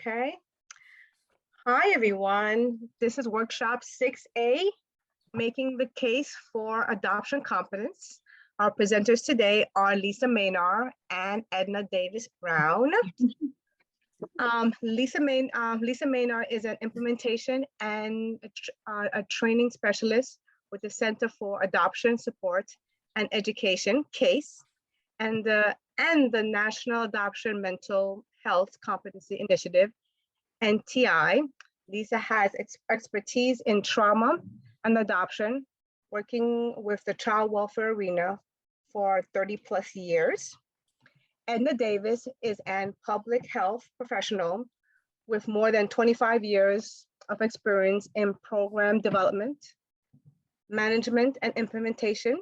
Okay. Hi, everyone. This is workshop 6A, Making the Case for Adoption Competence. Our presenters today are Lisa Maynard and Edna Davis Brown. Lisa Maynard is an implementation and a training specialist with the Center for Adoption Support and Education, CASE, and the National Adoption Mental Health Competency Initiative, NTI. Lisa has expertise in trauma and adoption, working with the child welfare arena for 30 plus years. Edna Davis is a public health professional with more than 25 years of experience in program development, management and implementation,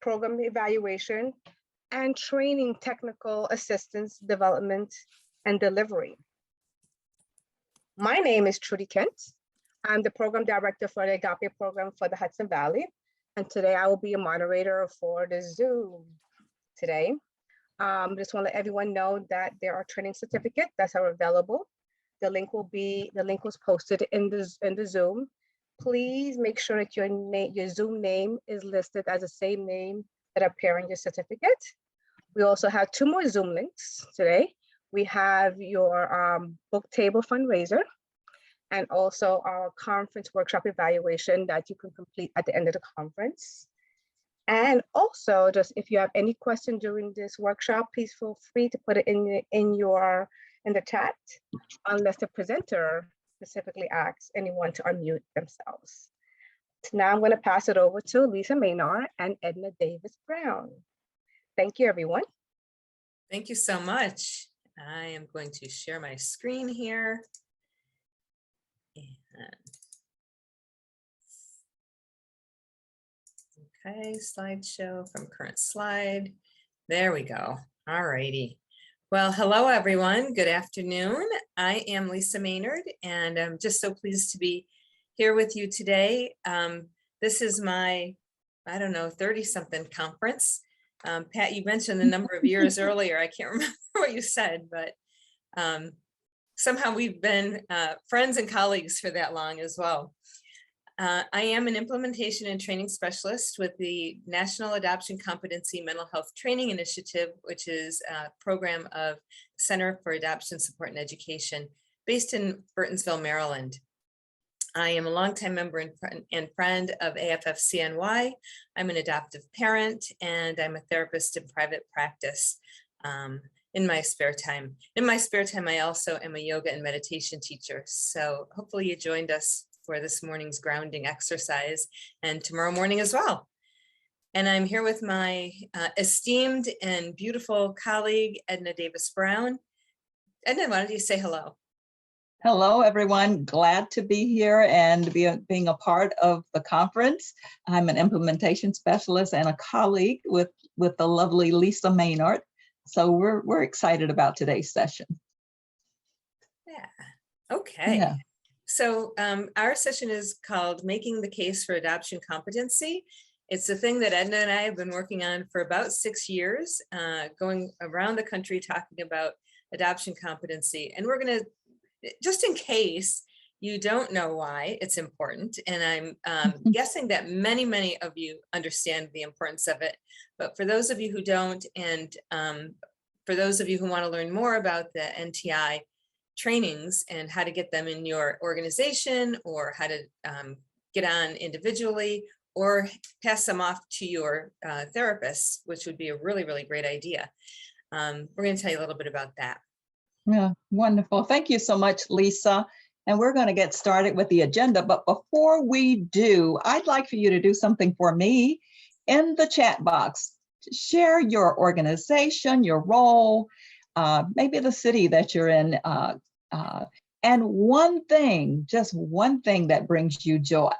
program evaluation, and training technical assistance development and delivery. My name is Trudy Kent. I'm the program director for the Adoptive program for the Hudson Valley. And today I will be a moderator for the Zoom today. Just want to let everyone know that there are training certificates that are available. The link was posted in the Zoom. Please make sure that your Zoom name is listed as the same name that appear in your certificate. We also have 2 more Zoom links today. We have your book table fundraiser and also our conference workshop evaluation that you can complete at the end of the conference. And also, just if you have any question during this workshop, please feel free to put it in the chat, unless the presenter specifically asks anyone to unmute themselves. Now I'm going to pass it over to Lisa Maynard and Edna Davis Brown. Thank you, everyone. Thank you so much. I am going to share my screen here. Okay, slideshow from current slide. There we go. All righty. Well, hello, everyone. Good afternoon. I am Lisa Maynard, and I'm just so pleased to be here with you today. This is my, 30-something conference. Pat, you mentioned the number of years earlier. I can't remember what you said, but somehow we've been friends and colleagues for that long as well. I am an implementation and training specialist with the National Adoption Competency Mental Health Training Initiative, which is a program of Center for Adoption Support and Education based in Burtonsville, Maryland. I am a longtime member and friend of AFFCNY. I'm an adoptive parent, and I'm a therapist in private practice in my spare time. In my spare time, I also am a yoga and meditation teacher. So hopefully you joined us for this morning's grounding exercise and tomorrow morning as well. And I'm here with my esteemed and beautiful colleague, Edna Davis Brown. Edna, why don't you say hello? Hello, everyone. Glad to be here and being a part of the conference. I'm an implementation specialist and a colleague with the lovely Lisa Maynard. So we're excited about today's session. Yeah. Okay. Yeah. So our session is called Making the Case for Adoption Competency. It's a thing that Edna and I have been working on for about 6 years, going around the country talking about adoption competency. And we're going to, just in case you don't know why it's important, and I'm guessing that many of you understand the importance of it, but for those of you who don't, and for those of you who want to learn more about the NTI trainings and how to get them in your organization, or how to get on individually, or pass them off to your therapist, which would be a really great idea. We're going to tell you a little bit about that. Yeah, wonderful. Thank you so much, Lisa. And we're going to get started with the agenda. But before we do, I'd like for you to do something for me in the chat box. Share your organization, your role, maybe the city that you're in, and one thing, just one thing that brings you joy.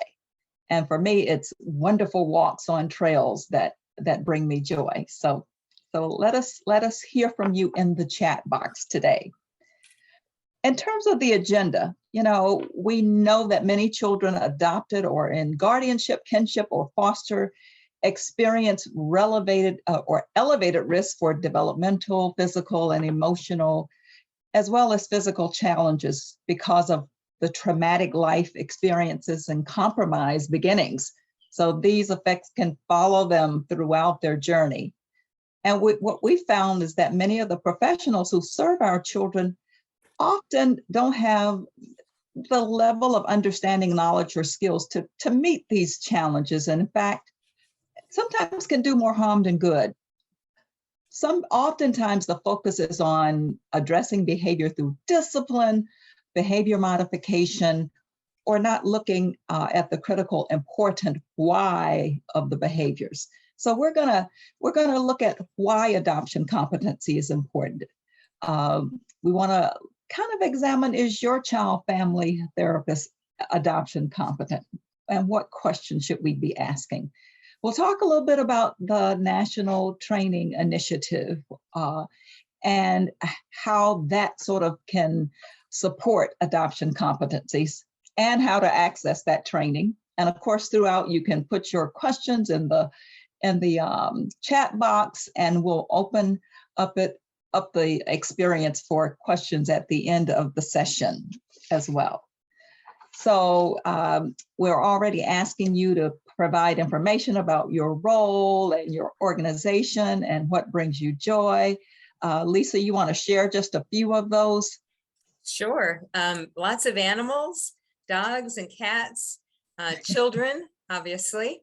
And for me, it's wonderful walks on trails that bring me joy. So let us hear from you in the chat box today. In terms of the agenda, we know that many children adopted or in guardianship, kinship, or foster experience elevated risk for developmental, physical, and emotional as well as physical challenges because of the traumatic life experiences and compromised beginnings. So these effects can follow them throughout their journey. And what we found is that many of the professionals who serve our children often don't have the level of understanding, knowledge, or skills to meet these challenges. And in fact, sometimes can do more harm than good. Oftentimes the focus is on addressing behavior through discipline, behavior modification, or not looking at the critical important why of the behaviors. So we're gonna look at why adoption competency is important. We wanna kind of examine, is your child family therapist adoption competent? And what questions should we be asking? We'll talk a little bit about the National Training Initiative and how that sort of can support adoption competencies and how to access that training. And of course, throughout, you can put your questions in the chat box, and we'll open up the experience for questions at the end of the session as well. So we're already asking you to provide information about your role and your organization and what brings you joy. Lisa, you want to share just a few of those? Sure. Lots of animals, dogs and cats, children, obviously.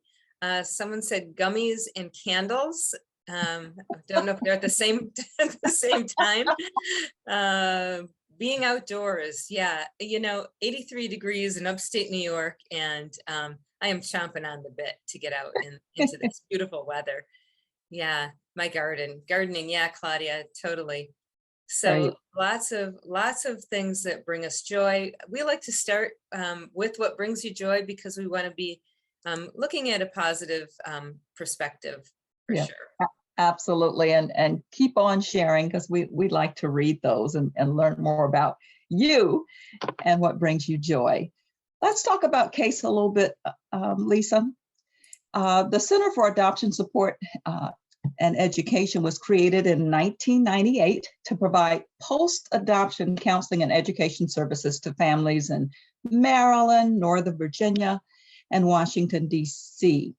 Someone said gummies and candles. Don't know if they're at the same time. Being outdoors, yeah, 83 degrees in upstate New York, and I am chomping on the bit to get out into this beautiful weather. Yeah, my gardening, yeah, Claudia, totally. So lots of things that bring us joy. We like to start with what brings you joy, because we want to be looking at a positive perspective for sure. Absolutely, and keep on sharing, because we'd like to read those and learn more about you and what brings you joy. Let's talk about CASE a little bit, Lisa. The Center for Adoption Support and Education was created in 1998 to provide post-adoption counseling and education services to families in Maryland, Northern Virginia, and Washington, D.C.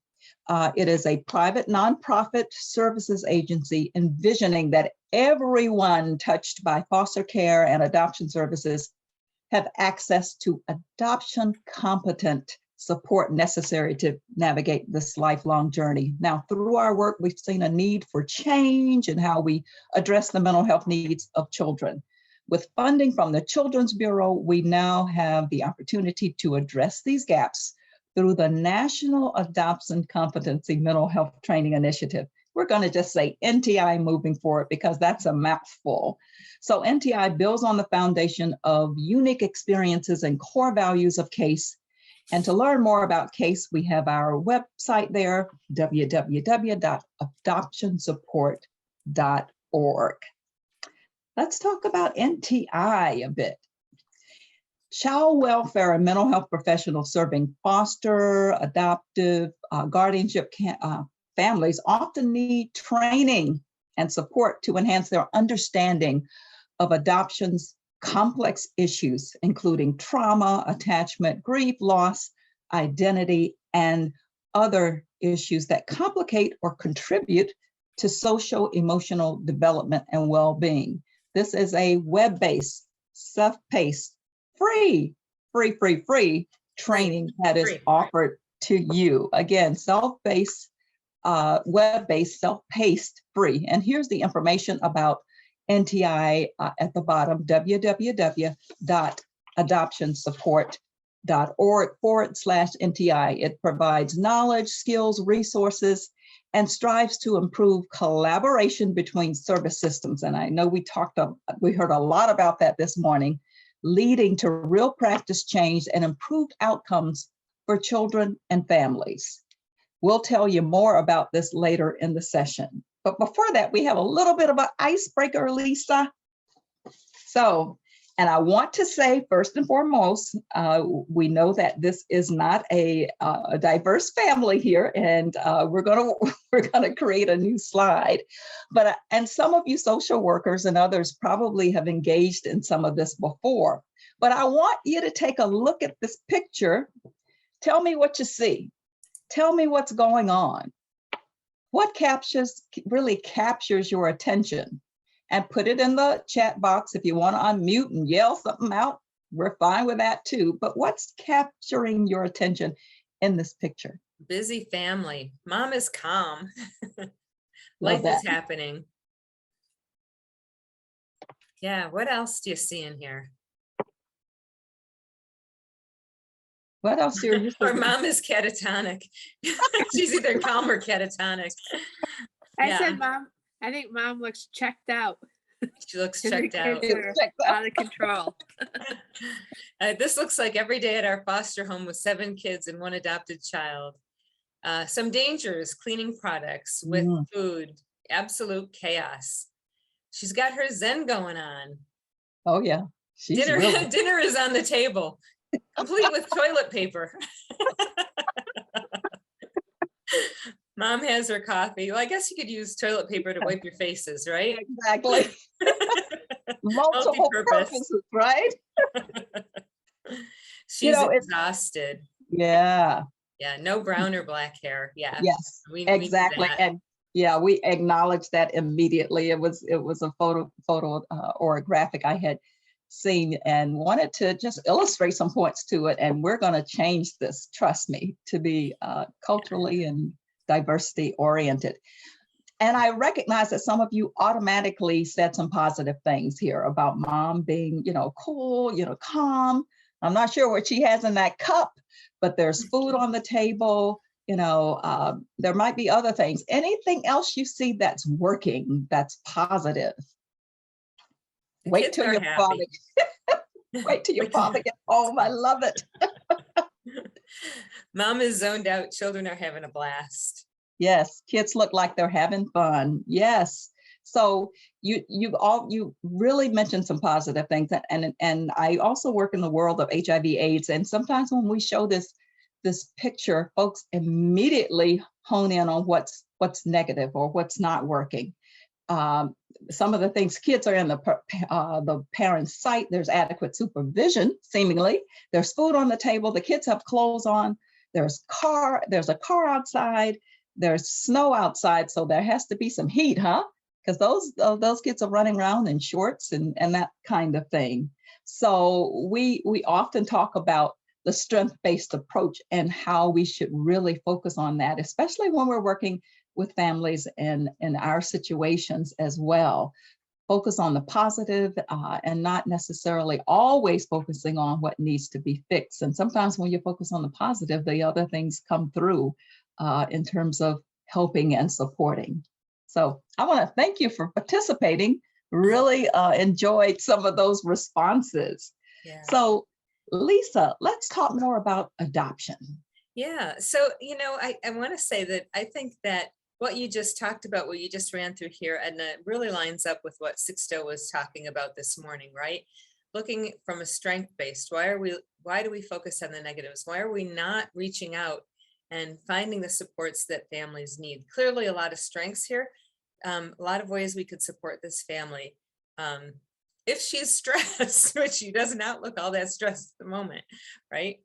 It is a private nonprofit services agency envisioning that everyone touched by foster care and adoption services have access to adoption competent support necessary to navigate this lifelong journey. Now, through our work, we've seen a need for change in how we address the mental health needs of children. With funding from the Children's Bureau, we now have the opportunity to address these gaps through the National Adoption Competency Mental Health Training Initiative. We're going to just say NTI moving forward, because that's a mouthful. So NTI builds on the foundation of unique experiences and core values of CASE. And to learn more about CASE, we have our website there, www.adoptionsupport.org. Let's talk about NTI a bit. Child welfare and mental health professionals serving foster, adoptive, guardianship families often need training and support to enhance their understanding of adoption's complex issues, including trauma, attachment, grief, loss, identity, and other issues that complicate or contribute to social emotional development and well-being. This is a web-based, self-paced, free training that is offered to you. Again, self-based, web-based, self-paced, free. And here's the information about NTI at the bottom, www.adoptionsupport.org/NTI. It provides knowledge, skills, resources, and strives to improve collaboration between service systems. And I know we heard a lot about that this morning, leading to real practice change and improved outcomes for children and families. We'll tell you more about this later in the session. But before that, we have a little bit of an icebreaker, Lisa. So And I want to say, first and foremost, we know that this is not a diverse family here, and we're gonna create a new slide. But and some of you social workers and others probably have engaged in some of this before. But I want you to take a look at this picture. Tell me what you see. Tell me what's going on. What really captures your attention? And put it in the chat box. If you want to unmute and yell something out, we're fine with that too. But what's capturing your attention in this picture? Busy family. Mom is calm. Love Life that. is happening. Yeah, what else do you see in here? What else are you Or seeing? mom is catatonic. She's either calm or catatonic. I Yeah. said, Mom, I think Mom looks checked out. She looks And the checked out. kids are out of control. This looks like every day at our foster home with 7 kids and 1 adopted child. Some dangers, cleaning products with food, absolute chaos. She's got her Zen going on. Oh yeah. She's Dinner, really... dinner is on the table, complete with toilet paper. Mom has her coffee. Well, I guess you could use toilet paper to wipe your faces, right? Exactly. Multiple purposes, right? She's exhausted. Yeah. Yeah, no brown or black hair. Yeah. Yes, exactly. And yeah, we acknowledge that immediately. It was a photo or a graphic I had seen and wanted to just illustrate some points to it. And we're going to change this, trust me, to be culturally and diversity oriented. And I recognize that some of you automatically said some positive things here about mom being, cool, calm. I'm not sure what she has in that cup, but there's food on the table. There might be other things. Anything else you see that's working, that's positive? Wait till your father. Wait till your father gets home. I love it. Mom is zoned out. Children are having a blast. Yes, kids look like they're having fun. Yes. So you really mentioned some positive things, and I also work in the world of HIV/AIDS, and sometimes when we show this picture, folks immediately hone in on what's negative or what's not working. Some of the things, kids are in the parent's sight. There's adequate supervision, seemingly. There's food on the table. The kids have clothes on. There's a car outside. There's snow outside, so there has to be some heat, huh? Because those kids are running around in shorts and that kind of thing. So we often talk about the strength-based approach and how we should really focus on that, especially when we're working with families in our situations as well. Focus on the positive and not necessarily always focusing on what needs to be fixed. And sometimes when you focus on the positive, the other things come through in terms of helping and supporting. So I want to thank you for participating. Really enjoyed some of those responses. Yeah. So Lisa, let's talk more about adoption. Yeah, so, I want to say that I think that what you just talked about, what you just ran through here, Edna, really lines up with what Sixto was talking about this morning, right? Looking from a strength-based, why do we focus on the negatives? Why are we not reaching out and finding the supports that families need? Clearly a lot of strengths here, a lot of ways we could support this family. If she's stressed, which she does not look all that stressed at the moment, right?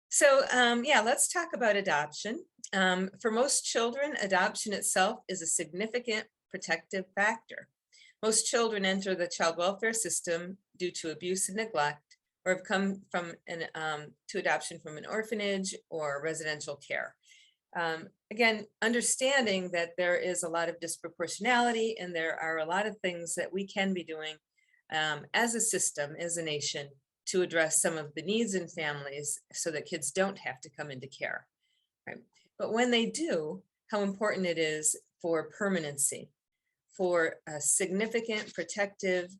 So yeah, let's talk about adoption. For most children, adoption itself is a significant protective factor. Most children enter the child welfare system due to abuse and neglect, or have come from to adoption from an orphanage or residential care. Again, understanding that there is a lot of disproportionality and there are a lot of things that we can be doing as a system, as a nation, to address some of the needs in families so that kids don't have to come into care. Right? But when they do, how important it is for permanency, for a significant protective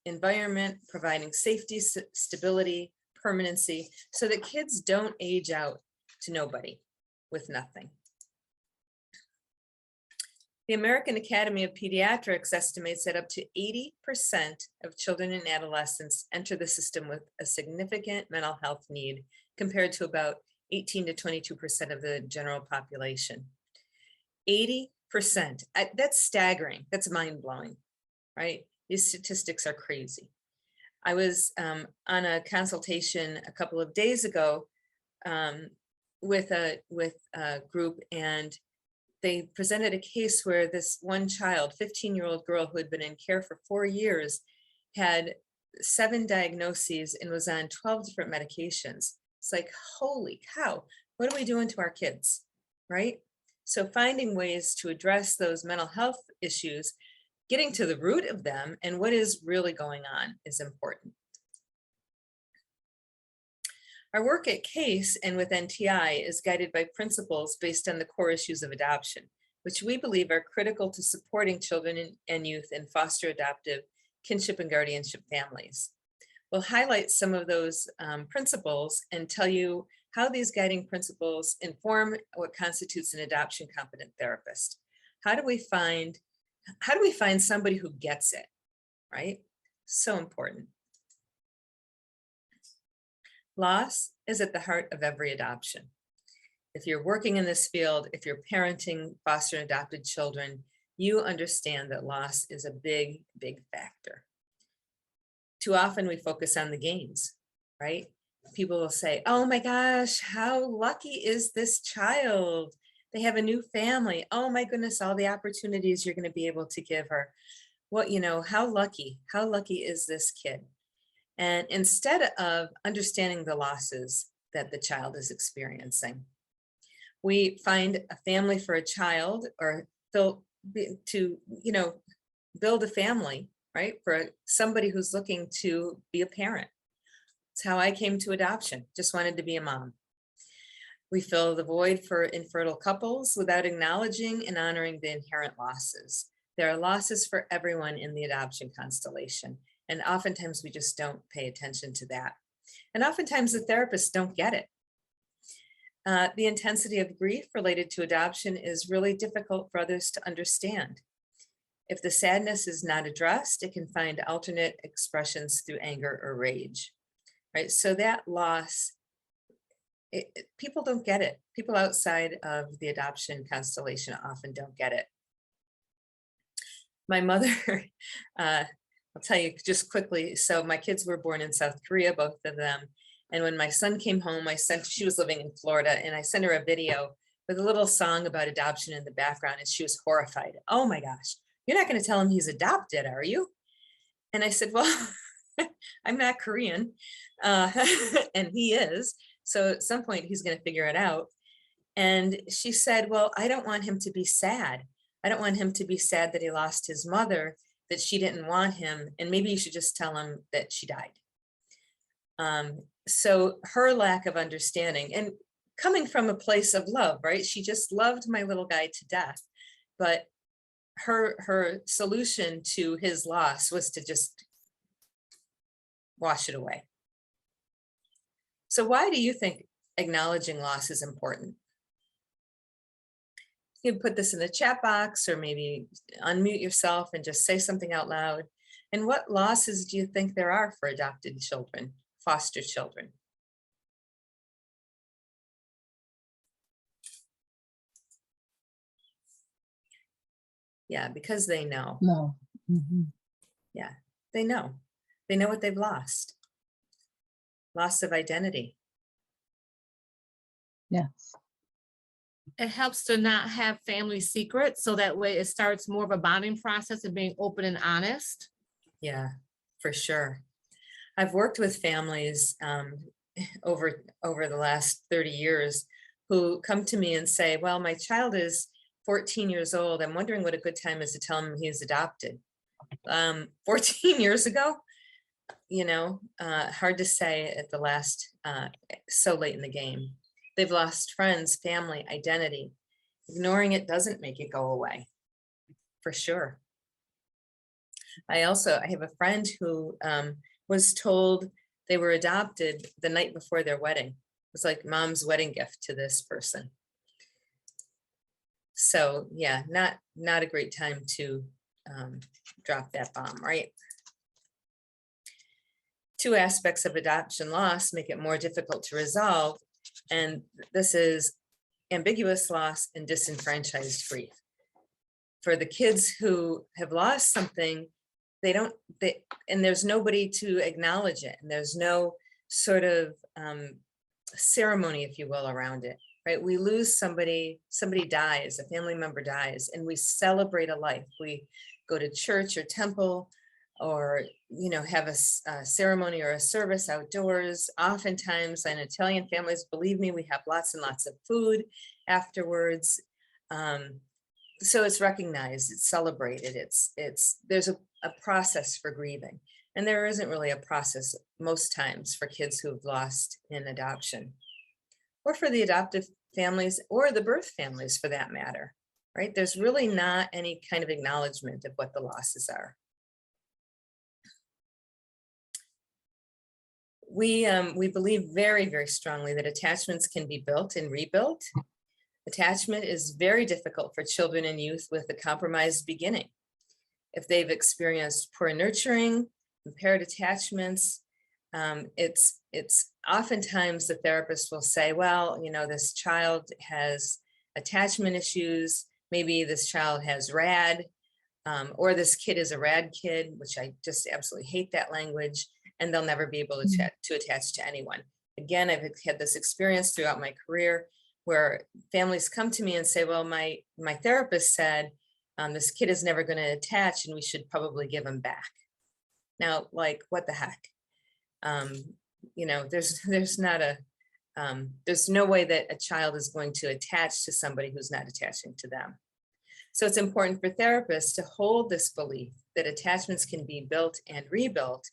environment, providing safety, stability, permanency, so that kids don't age out to nobody with nothing. The American Academy of Pediatrics estimates that up to 80% of children and adolescents enter the system with a significant mental health need, compared to about 18 to 22% of the general population. 80%, that's staggering, that's mind-blowing, right? These statistics are crazy. I was on a consultation a couple of days ago with a group, and they presented a case where this one child, 15-year-old girl who had been in care for 4 years, had 7 diagnoses and was on 12 different medications. It's like, holy cow, what are we doing to our kids, right? So finding ways to address those mental health issues, getting to the root of them and what is really going on is important. Our work at CASE and with NTI is guided by principles based on the core issues of adoption, which we believe are critical to supporting children and youth in foster, adoptive, kinship, and guardianship families. We'll highlight some of those principles and tell you how these guiding principles inform what constitutes an adoption competent therapist. How do we find somebody who gets it, right? So important. Loss is at the heart of every adoption. If you're working in this field, if you're parenting foster and adopted children, you understand that loss is a big, big factor. Too often we focus on the gains, right? People will say, oh my gosh, how lucky is this child? They have a new family. Oh my goodness, all the opportunities you're going to be able to give her. What, you know, how lucky is this kid? And instead of understanding the losses that the child is experiencing, we find a family for a child, or to, you know, build a family, right? For somebody who's looking to be a parent. It's how I came to adoption, just wanted to be a mom. We fill the void for infertile couples without acknowledging and honoring the inherent losses. There are losses for everyone in the adoption constellation. And oftentimes we just don't pay attention to that. And oftentimes the therapists don't get it. The intensity of grief related to adoption is really difficult for others to understand. If the sadness is not addressed, it can find alternate expressions through anger or rage, right? So that loss, people don't get it. People outside of the adoption constellation often don't get it. My mother, I'll tell you just quickly. So my kids were born in South Korea, both of them. And when my son came home, she was living in Florida, and I sent her a video with a little song about adoption in the background, and she was horrified. Oh my gosh, you're not going to tell him he's adopted, are you? And I said, well, I'm not Korean, and he is. So at some point he's going to figure it out. And she said, well, I don't want him to be sad. I don't want him to be sad that he lost his mother, that she didn't want him, and maybe you should just tell him that she died. So her lack of understanding, and coming from a place of love, right? She just loved my little guy to death, but her solution to his loss was to just wash it away. So why do you think acknowledging loss is important? You can put this in the chat box, or maybe unmute yourself and just say something out loud. And what losses do you think there are for adopted children, foster children? Yeah, because they know. No. Mhm. Yeah, they know. They know what they've lost. Loss of identity. Yes. It helps to not have family secrets, so that way it starts more of a bonding process of being open and honest. Yeah, for sure. I've worked with families over the last 30 years who come to me and say, well, my child is 14 years old. I'm wondering what a good time is to tell him he's adopted. 14 years ago, you know, hard to say at the last, so late in the game. They've lost friends, family, identity. Ignoring it doesn't make it go away, for sure. I have a friend who was told they were adopted the night before their wedding. It was like mom's wedding gift to this person. So yeah, not a great time to drop that bomb, right? Two aspects of adoption loss make it more difficult to resolve, and this is ambiguous loss and disenfranchised grief. For the kids who have lost something, and there's nobody to acknowledge it, and there's no sort of ceremony, if you will, around it, right? We lose somebody dies, a family member dies, and we celebrate a life. We go to church or temple, or have a ceremony or a service outdoors. Oftentimes in Italian families, believe me, we have lots and lots of food afterwards. So it's recognized, it's celebrated, there's a process for grieving. And there isn't really a process most times for kids who have lost in adoption, or for the adoptive families, or the birth families for that matter, right? There's really not any kind of acknowledgement of what the losses are. We believe very, very strongly that attachments can be built and rebuilt. Attachment is very difficult for children and youth with a compromised beginning. If they've experienced poor nurturing, impaired attachments, it's oftentimes the therapist will say, well, this child has attachment issues. Maybe this child has RAD, or this kid is a RAD kid, which I just absolutely hate that language, and they'll never be able to attach to anyone. Again, I've had this experience throughout my career where families come to me and say, well, my therapist said this kid is never going to attach and we should probably give him back. Now, like, what the heck? There's no way that a child is going to attach to somebody who's not attaching to them. So it's important for therapists to hold this belief that attachments can be built and rebuilt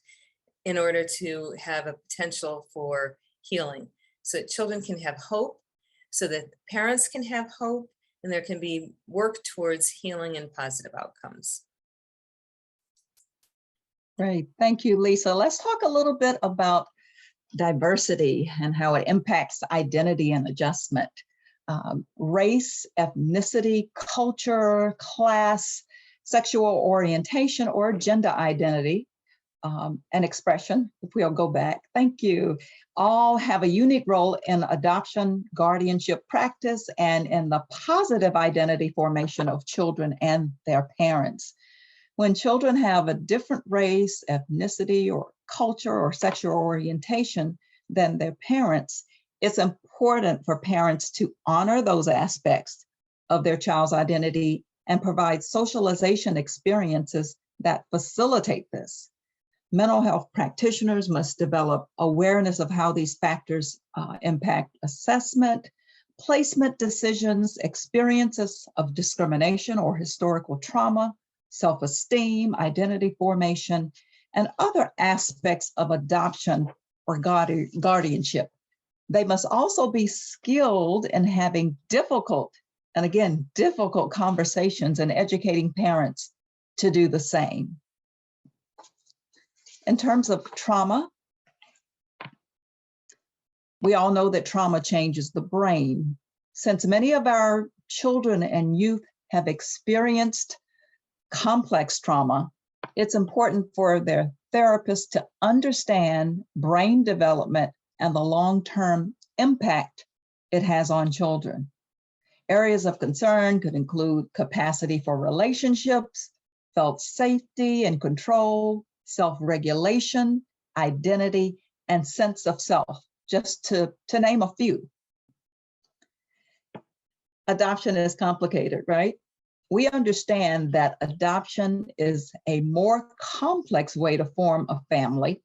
in order to have a potential for healing, so that children can have hope, so that parents can have hope, and there can be work towards healing and positive outcomes. Great, thank you, Lisa. Let's talk a little bit about diversity and how it impacts identity and adjustment. Race, ethnicity, culture, class, sexual orientation, or gender identity and expression, if we'll go back, thank you, all have a unique role in adoption, guardianship practice, and in the positive identity formation of children and their parents. When children have a different race, ethnicity, or culture or sexual orientation than their parents, it's important for parents to honor those aspects of their child's identity and provide socialization experiences that facilitate this. Mental health practitioners must develop awareness of how these factors impact assessment, placement decisions, experiences of discrimination or historical trauma, self-esteem, identity formation, and other aspects of adoption or guardianship. They must also be skilled in having difficult conversations and educating parents to do the same. In terms of trauma, we all know that trauma changes the brain. Since many of our children and youth have experienced complex trauma, it's important for their therapists to understand brain development and the long-term impact it has on children. Areas of concern could include capacity for relationships, felt safety and control, self-regulation, identity, and sense of self, just to name a few. Adoption is complicated, right? We understand that adoption is a more complex way to form a family,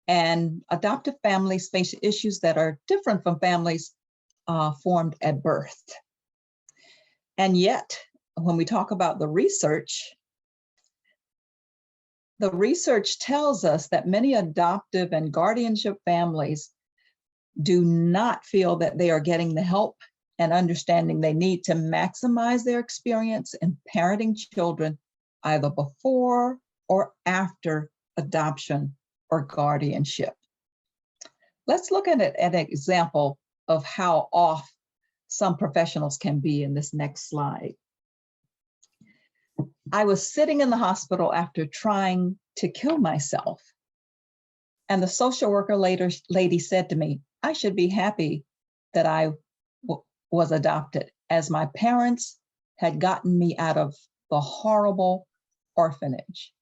and adoptive families face issues that are different from families formed at birth. And yet, when we talk about the research tells us that many adoptive and guardianship families do not feel that they are getting the help and understanding they need to maximize their experience in parenting children either before or after adoption or guardianship. Let's look at an example of how off some professionals can be in this next slide. I was sitting in the hospital after trying to kill myself. And the social worker lady said to me, I should be happy that I was adopted, as my parents had gotten me out of the horrible orphanage.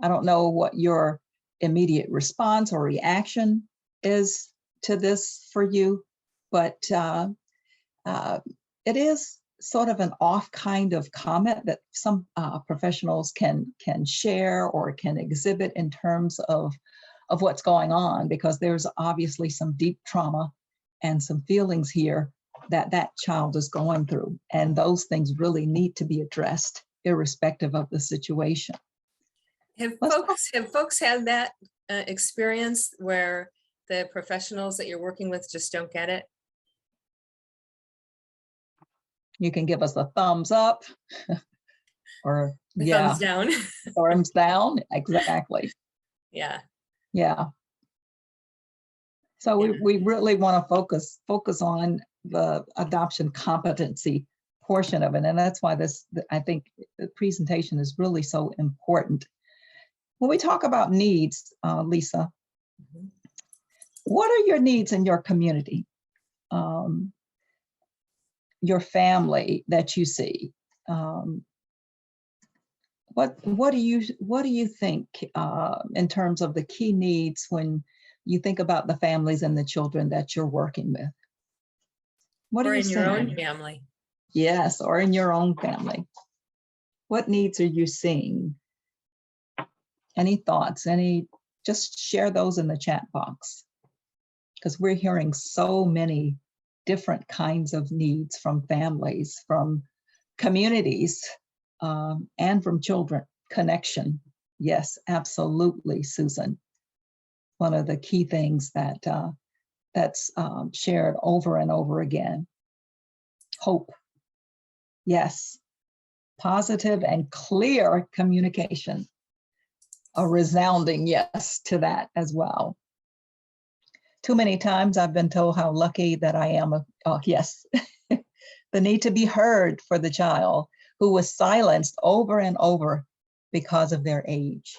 I don't know what your immediate response or reaction is to this for you, but it is sort of an off kind of comment that some professionals can share or can exhibit in terms of what's going on, because there's obviously some deep trauma and some feelings here that child is going through. And those things really need to be addressed irrespective of the situation. Have folks had that experience where the professionals that you're working with just don't get it? You can give us a thumbs up or Thumbs down. thumbs down. Exactly. Yeah. Yeah. So we really want to focus on the adoption competency portion of it. And that's why I think the presentation is really so important. When we talk about needs, Lisa, what are your needs in your community? Your family that you see? What do you think in terms of the key needs when you think about the families and the children that you're working with? What Or are you in your own seeing? family. Yes, or in your own family. What needs are you seeing? Any thoughts? Just share those in the chat box, because we're hearing so many different kinds of needs from families, from communities, and from children. Connection. Yes, absolutely, Susan. One of the key things that's shared over and over again. Hope. Yes. Positive and clear communication. A resounding yes to that as well. Too many times I've been told how lucky that I am. Yes. The need to be heard for the child who was silenced over and over because of their age.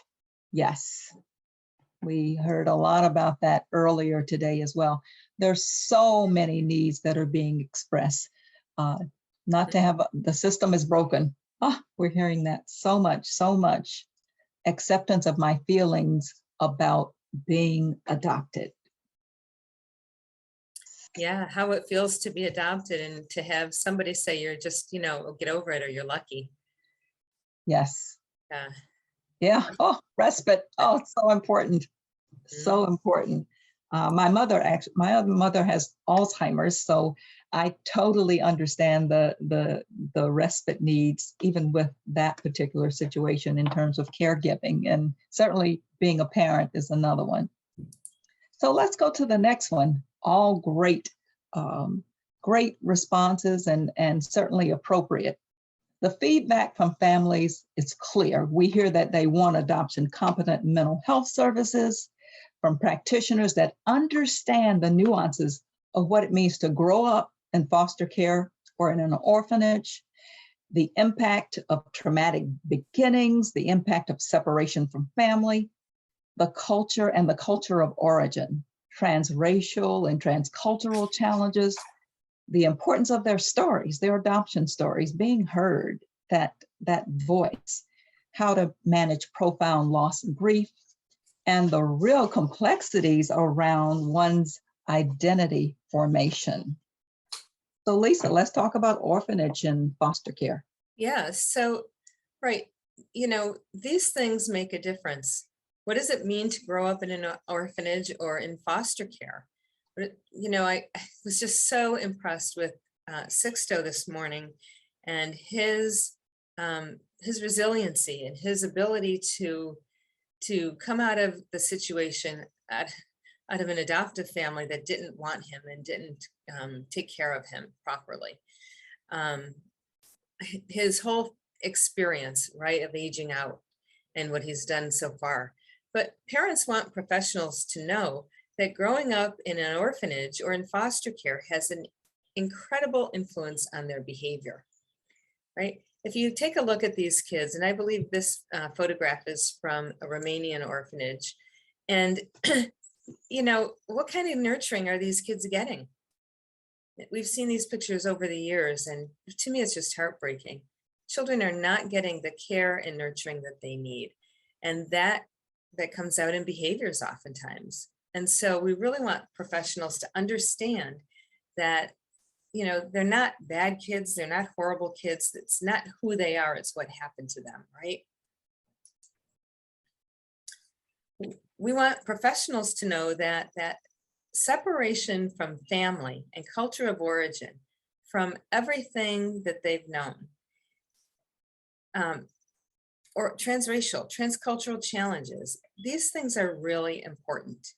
Yes. We heard a lot about that earlier today as well. There's so many needs that are being expressed. Not to have, the system is broken. We're hearing that so much. Acceptance of my feelings about being adopted. Yeah, how it feels to be adopted and to have somebody say you're just, get over it or you're lucky. Yes. Yeah. Yeah. Oh, respite. Oh, it's so important. So important. My mother has Alzheimer's, so I totally understand the respite needs, even with that particular situation in terms of caregiving, and certainly being a parent is another one. So let's go to the next one. All great, great responses and certainly appropriate. The feedback from families is clear. We hear that they want adoption competent mental health services from practitioners that understand the nuances of what it means to grow up in foster care or in an orphanage, the impact of traumatic beginnings, the impact of separation from family, the culture and the culture of origin, transracial and transcultural challenges, the importance of their stories, their adoption stories, being heard, that voice, how to manage profound loss and grief, and the real complexities around one's identity formation. So Lisa, let's talk about orphanage and foster care. Yeah, so, right, these things make a difference. What does it mean to grow up in an orphanage or in foster care? But, I was just so impressed with Sixto this morning and his resiliency and his ability to come out of the situation out of an adoptive family that didn't want him and didn't take care of him properly. His whole experience, right, of aging out and what he's done so far. But parents want professionals to know that growing up in an orphanage or in foster care has an incredible influence on their behavior, right? If you take a look at these kids, and I believe this photograph is from a Romanian orphanage, and you know, what kind of nurturing are these kids getting? We've seen these pictures over the years, and to me, it's just heartbreaking. Children are not getting the care and nurturing that they need. And that comes out in behaviors oftentimes. And so we really want professionals to understand that, you know, they're not bad kids, they're not horrible kids. It's not who they are, it's what happened to them, right? We want professionals to know that separation from family and culture of origin, from everything that they've known, or transracial, transcultural challenges, these things are really important.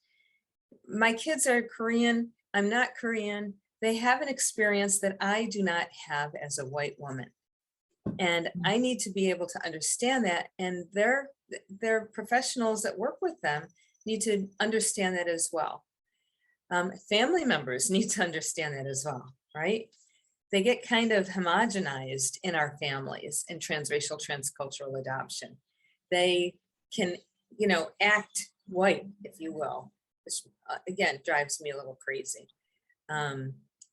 My kids are Korean, I'm not Korean. They have an experience that I do not have as a white woman. And I need to be able to understand that, and their professionals that work with them need to understand that as well. Family members need to understand that as well, right? They get kind of homogenized in our families in transracial, transcultural adoption. They can, you know, act white, if you will, which again drives me a little crazy.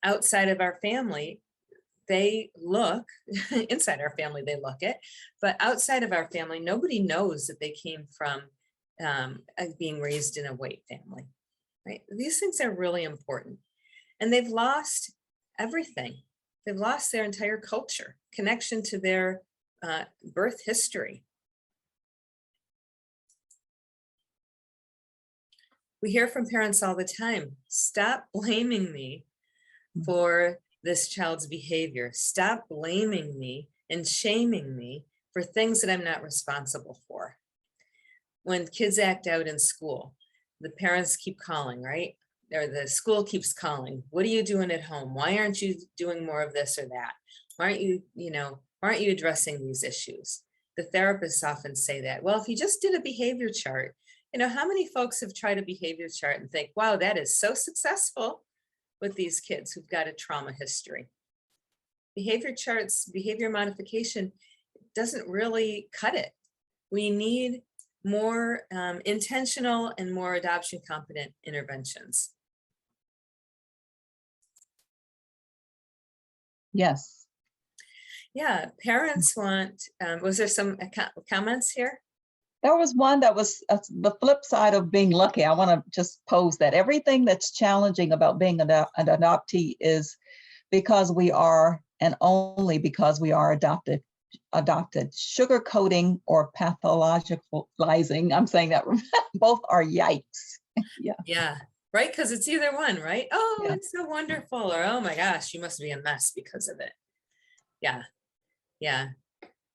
Outside of our family, they look, inside our family they look it, but outside of our family, nobody knows that they came from being raised in a white family, right? These things are really important. And they've lost everything. They've lost their entire culture, connection to their birth history. We hear from parents all the time, stop blaming me for this child's behavior. Stop blaming me and shaming me for things that I'm not responsible for. When kids act out in school, the parents keep calling, right? Or the school keeps calling. What are you doing at home? Why aren't you doing more of this or that? Why aren't you, why aren't you addressing these issues? The therapists often say that. Well, if you just did a behavior chart, how many folks have tried a behavior chart and think, wow, that is so successful with these kids who've got a trauma history. Behavior charts, behavior modification doesn't really cut it. We need more intentional and more adoption competent interventions. Yes. Yeah, parents want, was there some comments here? There was one that was the flip side of being lucky. I want to just pose that everything that's challenging about being an adoptee is because we are, and only because we are adopted. Sugarcoating or pathologicalizing, I'm saying that both are yikes. Yeah, right, because it's either one, right? Oh, Yeah. It's so wonderful, or oh my gosh, you must be a mess because of it. Yeah.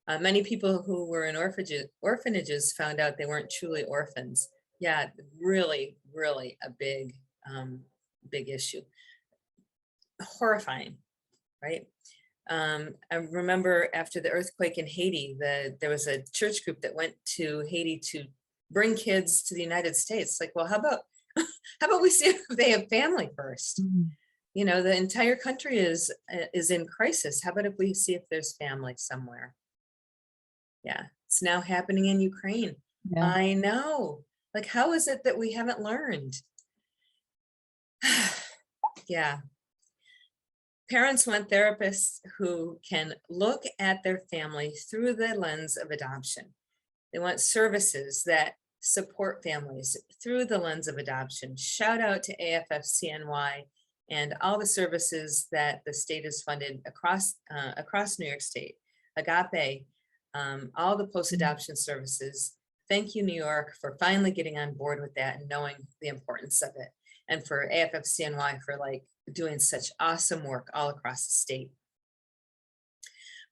Many people who were in orphanages found out they weren't truly orphans. Yeah, really, really a big issue. Horrifying, right? I remember after the earthquake in Haiti, there was a church group that went to Haiti to bring kids to the United States. Like, well, how about we see if they have family first? Mm-hmm. The entire country is in crisis. How about if we see if there's family somewhere? Yeah, it's now happening in Ukraine. Yeah. I know. Like, how is it that we haven't learned? Yeah. Parents want therapists who can look at their family through the lens of adoption. They want services that support families through the lens of adoption. Shout out to AFFCNY and all the services that the state has funded across New York State. Agape, all the post-adoption services. Thank you, New York, for finally getting on board with that and knowing the importance of it. And for AFFCNY for doing such awesome work all across the state.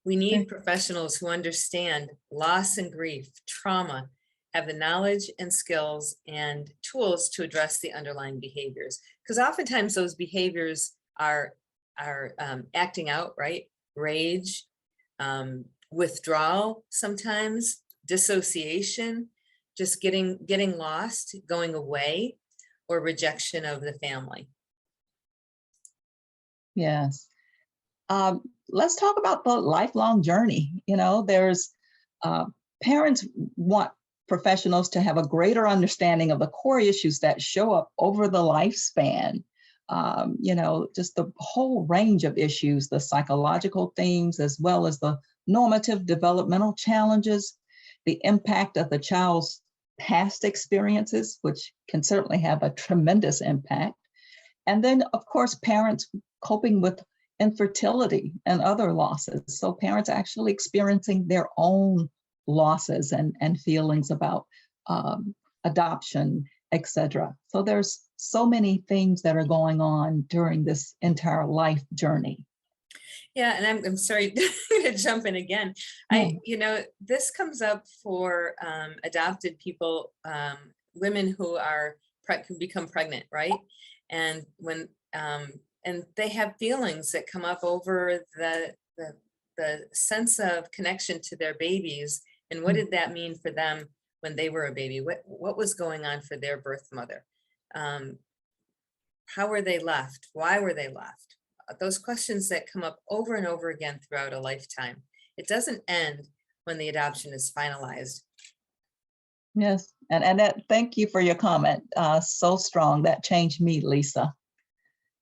We need professionals who understand loss and grief, trauma, have the knowledge and skills and tools to address the underlying behaviors. Because oftentimes those behaviors are acting out, right? Rage, withdrawal, sometimes dissociation, just getting lost, going away, or rejection of the family. Yes. Let's talk about the lifelong journey. You know, there's parents want professionals to have a greater understanding of the core issues that show up over the lifespan. You know, just the whole range of issues, the psychological themes, as well as the normative developmental challenges, the impact of the child's past experiences, which can certainly have a tremendous impact. And then, of course, parents coping with infertility and other losses. So parents actually experiencing their own losses and feelings about adoption, etc. So there's so many things that are going on during this entire life journey. Yeah, and I'm sorry to jump in again. You know, this comes up for adopted people, women who are who become pregnant, right? And when and they have feelings that come up over the sense of connection to their babies, and what did that mean for them when they were a baby? What was going on for their birth mother? How were they left? Why were they left? Those questions that come up over and over again throughout a lifetime. It doesn't end when the adoption is finalized. Yes, and Annette, thank you for your comment. So strong, that changed me, Lisa.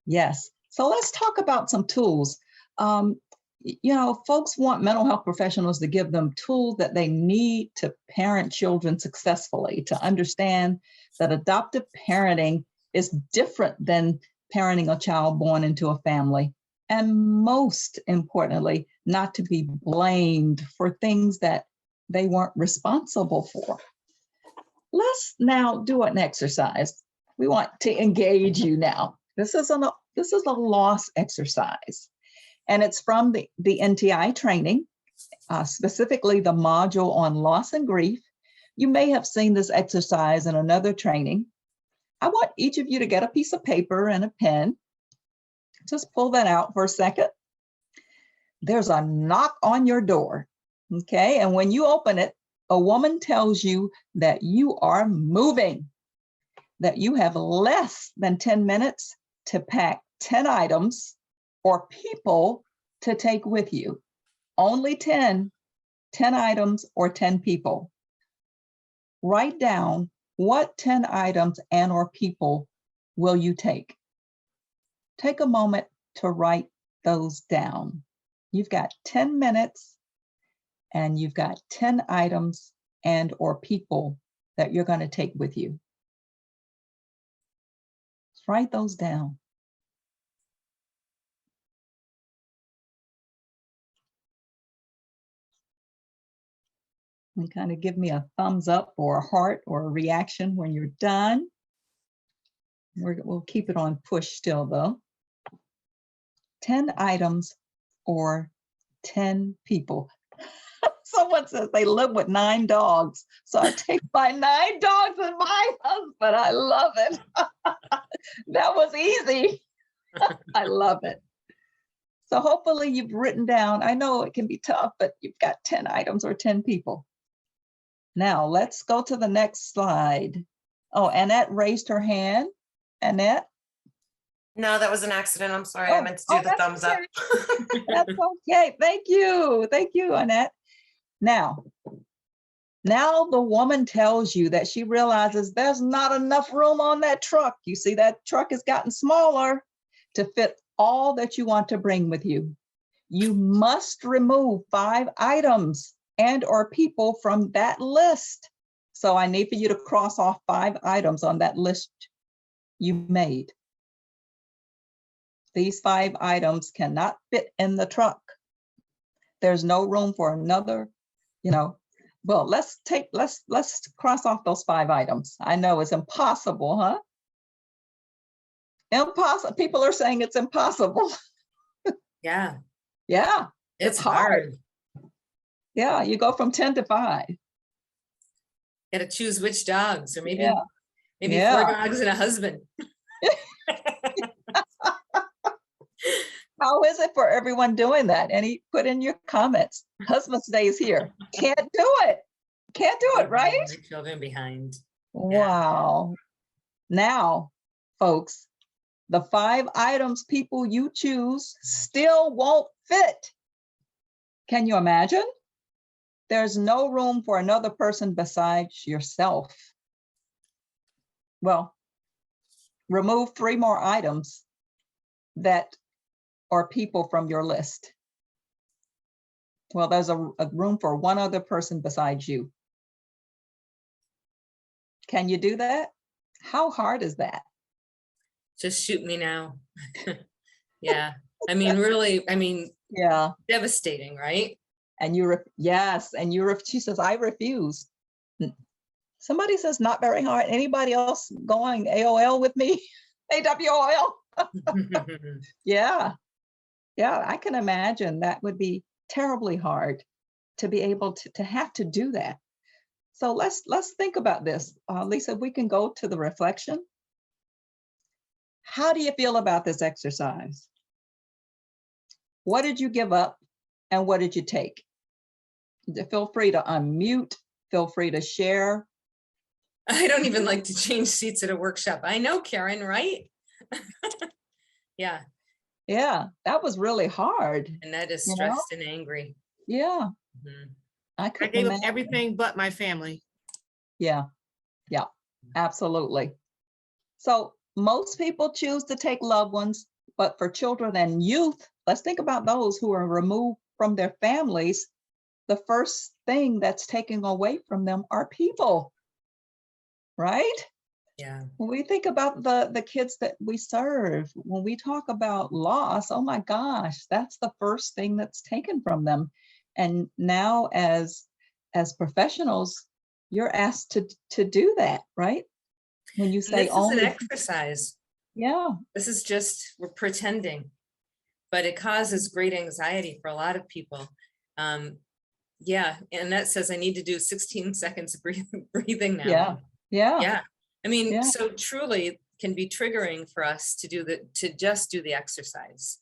Yes, so let's talk about some tools. You know, folks want mental health professionals to give them tools that they need to parent children successfully, to understand that adoptive parenting is different than parenting a child born into a family, and most importantly, not to be blamed for things that they weren't responsible for. Let's now do an exercise. We want to engage you now. This is a loss exercise, and it's from the NTI training, specifically the module on loss and grief. You may have seen this exercise in another training. I want each of you to get a piece of paper and a pen. Just pull that out for a second. There's a knock on your door, okay? And when you open it, a woman tells you that you are moving, that you have less than 10 minutes to pack 10 items or people to take with you. Only 10 items or 10 people. Write down what 10 items and or people will you take? Take a moment to write those down. You've got 10 minutes and you've got 10 items and or people that you're going to take with you. Let's write those down. And kind of give me a thumbs up or a heart or a reaction when you're done. We'll keep it on push still though. 10 items or 10 people. Someone says they live with 9 dogs. So I take my 9 dogs and my husband. I love it. That was easy. I love it. So hopefully you've written down, I know it can be tough, but you've got 10 items or 10 people. Now let's go to the next slide. Oh, Annette raised her hand. Annette? No, that was an accident. I'm sorry. I meant to do the thumbs up. That's okay. Thank you. Thank you, Annette. Now the woman tells you that she realizes there's not enough room on that truck. You see, that truck has gotten smaller to fit all that you want to bring with you. You must remove 5 items and or people from that list. So I need for you to cross off 5 items on that list you made. These 5 items cannot fit in the truck. There's no room for another, you know. Well, let's cross off those 5 items. I know it's impossible, huh? Impossible. People are saying it's impossible. Yeah. Yeah. It's hard. Yeah, you go from 10 to 5. Got to choose which dogs, or maybe 4 dogs and a husband. How is it for everyone doing that? Any put in your comments. Husband stays here. Can't do it. Can't do it, right? Children behind. Wow. Now, folks, the 5 items people you choose still won't fit. Can you imagine? There's no room for another person besides yourself. Well, remove 3 more items that are people from your list. Well, there's a room for 1 other person besides you. Can you do that? How hard is that? Just shoot me now. Yeah, I mean, really, I mean, Yeah. devastating, right? And yes, and she says, I refuse. Somebody says not very hard. Anybody else going AOL with me? AWOL? Yeah. Yeah, I can imagine that would be terribly hard to be able to have to do that. So let's think about this. Lisa, we can go to the reflection. How do you feel about this exercise? What did you give up and what did you take? Feel free to unmute, feel free to share. I don't even like to change seats at a workshop. I know, Karen, right? Yeah. Yeah, that was really hard. And that is You know? stressed and angry. Yeah, Mhm. I I couldn't gave up imagine. everything but my family. Yeah, yeah, absolutely. So most people choose to take loved ones, but for children and youth, let's think about those who are removed from their families. The first thing that's taken away from them are people, right? Yeah. When we think about the kids that we serve, when we talk about loss, oh my gosh, that's the first thing that's taken from them. And now as professionals, you're asked to do that, right? When you And say this is an only, exercise. yeah, This is just, we're pretending, but it causes great anxiety for a lot of people. Yeah, and that says I need to do 16 seconds of breathing now. yeah, yeah, Yeah, I mean, yeah. so truly can be triggering for us to just do the exercise.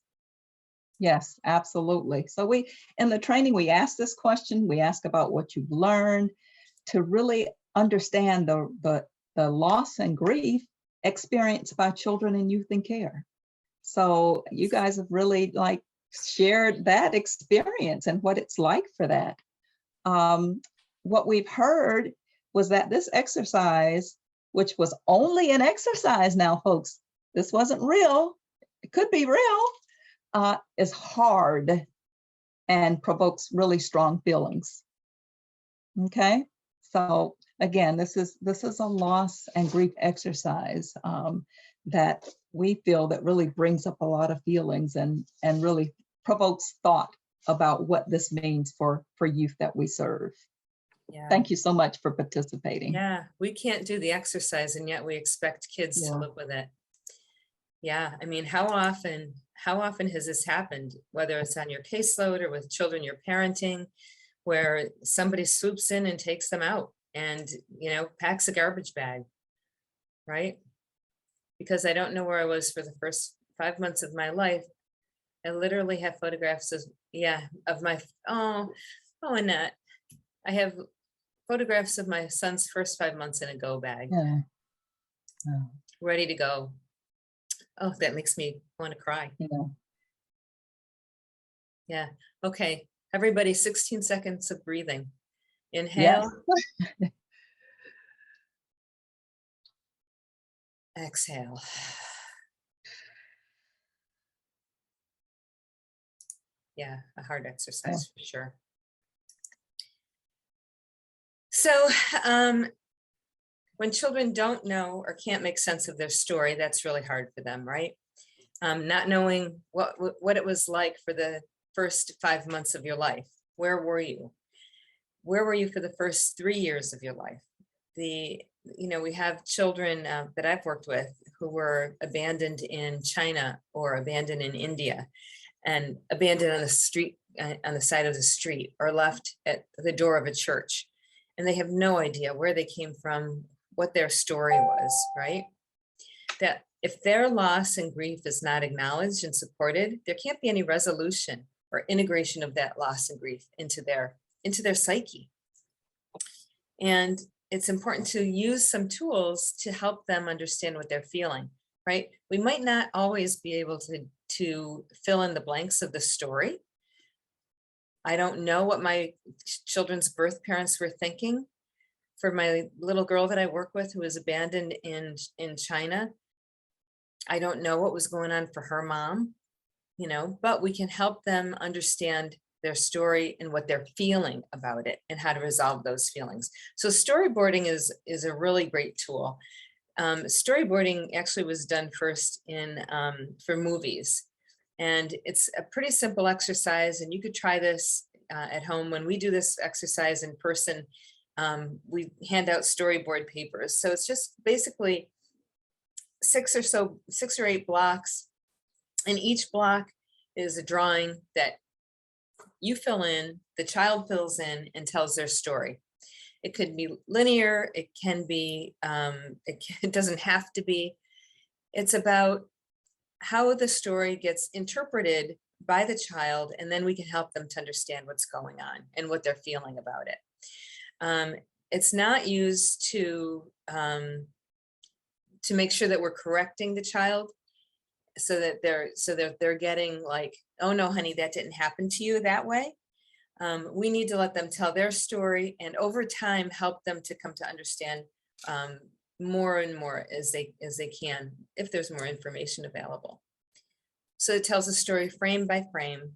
Yes, absolutely. So in the training, we ask this question, we ask about what you've learned to really understand the loss and grief experienced by children and youth in care. So you guys have really shared that experience and what it's like for that. What we've heard was that this exercise, which was only an exercise now, folks, this wasn't real, it could be real, is hard and provokes really strong feelings. Okay, so again, this is a loss and grief exercise that we feel that really brings up a lot of feelings and really provokes thought about what this means for youth that we serve. Yeah. Thank you so much for participating. Yeah, we can't do the exercise and yet we expect kids Yeah. to live with it. Yeah, I mean, how often has this happened, whether it's on your caseload or with children you're parenting, where somebody swoops in and takes them out and, packs a garbage bag, right? Because I don't know where I was for the first 5 months of my life. I literally have photographs of my, Annette, I have photographs of my son's first 5 months in a go bag, Yeah. Yeah. ready to go. Oh, that makes me want to cry. Yeah. Yeah. Okay. Everybody, 16 seconds of breathing. Inhale. Yes. Exhale. Yeah, a hard exercise for sure. So when children don't know or can't make sense of their story, that's really hard for them, right? Not knowing what it was like for the first 5 months of your life. Where were you? Where were you for the first 3 years of your life? We have children that I've worked with who were abandoned in China or abandoned in India and abandoned on the street, on the side of the street, or left at the door of a church. And they have no idea where they came from, what their story was, right? That if their loss and grief is not acknowledged and supported, there can't be any resolution or integration of that loss and grief into their psyche. And it's important to use some tools to help them understand what they're feeling, right? We might not always be able to fill in the blanks of the story. I don't know what my children's birth parents were thinking. For my little girl that I work with who was abandoned in China, I don't know what was going on for her mom, you know, but we can help them understand their story and what they're feeling about it and how to resolve those feelings. So storyboarding is a really great tool. Storyboarding actually was done first in for movies, and it's a pretty simple exercise, and you could try this at home. When we do this exercise in person, we hand out storyboard papers. So it's just basically 6 or 8 blocks, and each block is a drawing that you fill in, the child fills in and tells their story. It could be linear, it can be, it doesn't have to be. It's about how the story gets interpreted by the child, and then we can help them to understand what's going on and what they're feeling about it. It's not used to make sure that we're correcting the child, so that they're getting like, oh no, honey, that didn't happen to you that way. We need to let them tell their story, and over time help them to come to understand more and more as they can, if there's more information available. So it tells a story frame by frame,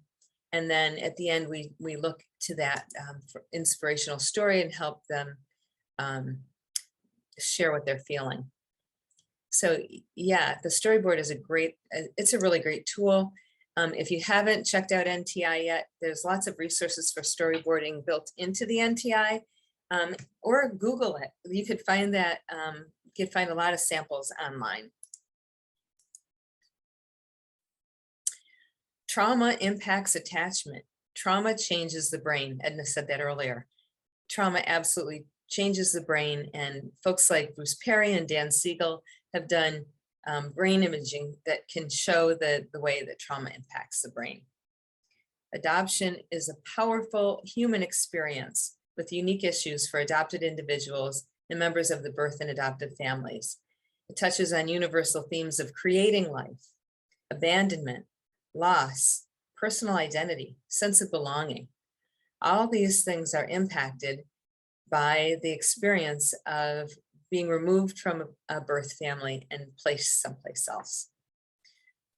and then at the end we look to that inspirational story and help them share what they're feeling. So yeah, the storyboard is it's a really great tool. If you haven't checked out NTI yet, there's lots of resources for storyboarding built into the NTI, or Google it. You could find that, you could find a lot of samples online. Trauma impacts attachment. Trauma changes the brain. Edna said that earlier. Trauma absolutely changes the brain, and folks like Bruce Perry and Dan Siegel have done brain imaging that can show the way that trauma impacts the brain. Adoption is a powerful human experience with unique issues for adopted individuals and members of the birth and adoptive families. It touches on universal themes of creating life, abandonment, loss, personal identity, sense of belonging. All these things are impacted by the experience of being removed from a birth family and placed someplace else.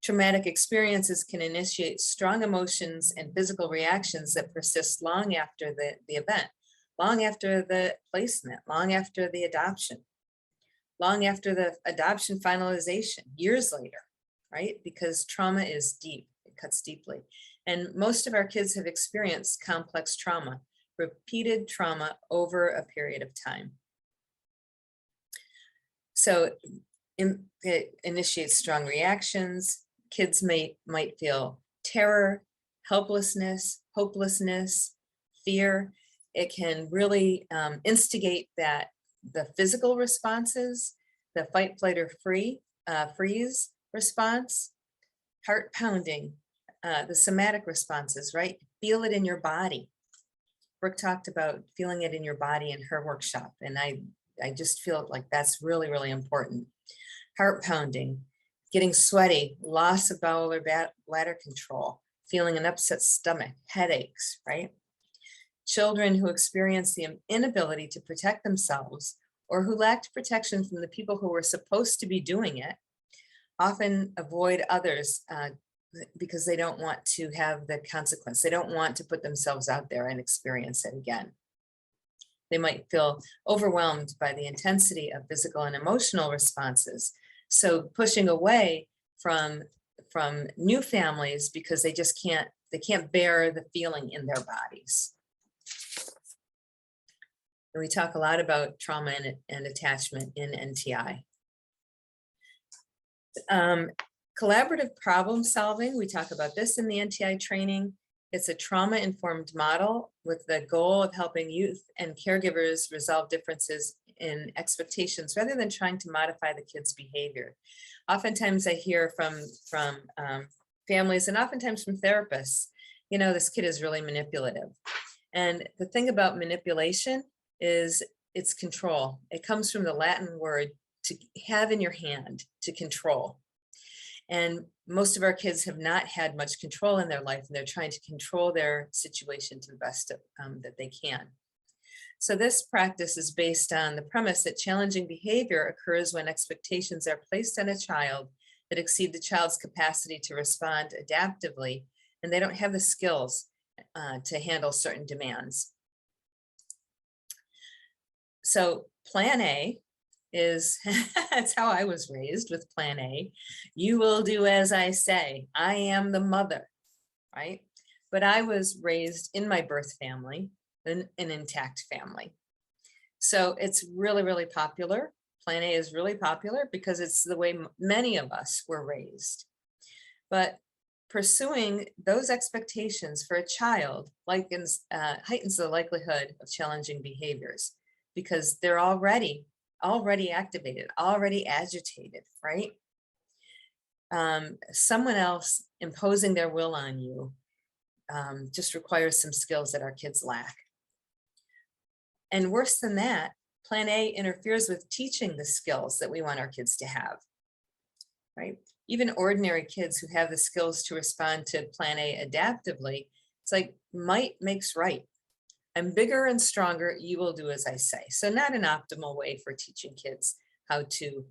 Traumatic experiences can initiate strong emotions and physical reactions that persist long after the event, long after the placement, long after the adoption, long after the adoption finalization, years later, right? Because trauma is deep, it cuts deeply. And most of our kids have experienced complex trauma, repeated trauma over a period of time. So it initiates strong reactions. Kids might feel terror, helplessness, hopelessness, fear. It can really instigate that the physical responses, the fight, flight, or freeze response, heart pounding, the somatic responses, right? Feel it in your body. Brooke talked about feeling it in your body in her workshop, and I just feel like that's really, really important. Heart pounding, getting sweaty, loss of bowel or bladder control, feeling an upset stomach, headaches, right? Children who experience the inability to protect themselves or who lacked protection from the people who were supposed to be doing it often avoid others because they don't want to have the consequence. They don't want to put themselves out there and experience it again. They might feel overwhelmed by the intensity of physical and emotional responses. So pushing away from new families because they can't bear the feeling in their bodies. And we talk a lot about trauma and attachment in NTI. Collaborative problem solving, we talk about this in the NTI training. It's a trauma-informed model with the goal of helping youth and caregivers resolve differences in expectations rather than trying to modify the kid's behavior. Oftentimes I hear from families and oftentimes from therapists, you know, this kid is really manipulative. And the thing about manipulation is it's control. It comes from the Latin word to have in your hand, to control, And most of our kids have not had much control in their life, and they're trying to control their situation to the best that they can. So this practice is based on the premise that challenging behavior occurs when expectations are placed on a child that exceed the child's capacity to respond adaptively, and they don't have the skills to handle certain demands. So plan A is, that's how I was raised with plan A. You will do as I say. I am the mother, right? But I was raised in my birth family, an intact family. So it's really, really popular. Plan A is really popular because it's the way many of us were raised. But pursuing those expectations for a child heightens the likelihood of challenging behaviors because they're already activated, already agitated, right? Someone else imposing their will on you just requires some skills that our kids lack. And worse than that, plan A interferes with teaching the skills that we want our kids to have, right? Even ordinary kids who have the skills to respond to plan A adaptively, it's like might makes right. I'm bigger and stronger, you will do as I say. So not an optimal way for teaching kids how to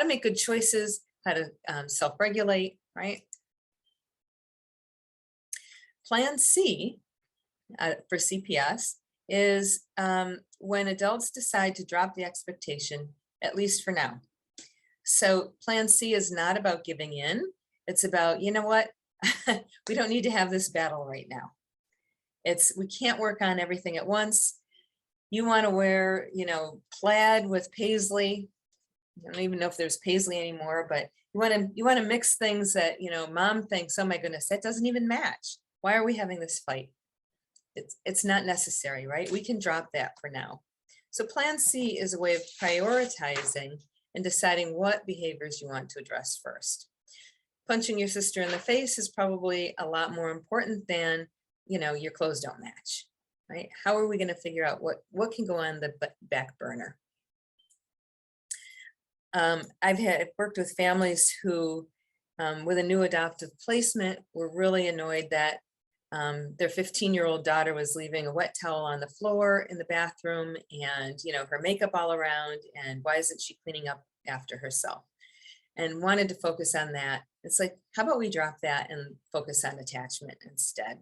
make good choices, how to self-regulate, right? Plan C for CPS is when adults decide to drop the expectation, at least for now. So plan C is not about giving in. It's about, you know what, we don't need to have this battle right now. We can't work on everything at once. You want to wear, plaid with paisley. I don't even know if there's paisley anymore, but you want to mix things that, mom thinks, oh my goodness, that doesn't even match. Why are we having this fight? It's not necessary, right? We can drop that for now. So plan C is a way of prioritizing and deciding what behaviors you want to address first. Punching your sister in the face is probably a lot more important than, your clothes don't match, right? How are we going to figure out what can go on the back burner? I've worked with families who, with a new adoptive placement, were really annoyed that their 15-year-old daughter was leaving a wet towel on the floor in the bathroom and, her makeup all around, and why isn't she cleaning up after herself? And wanted to focus on that. It's like, how about we drop that and focus on attachment instead?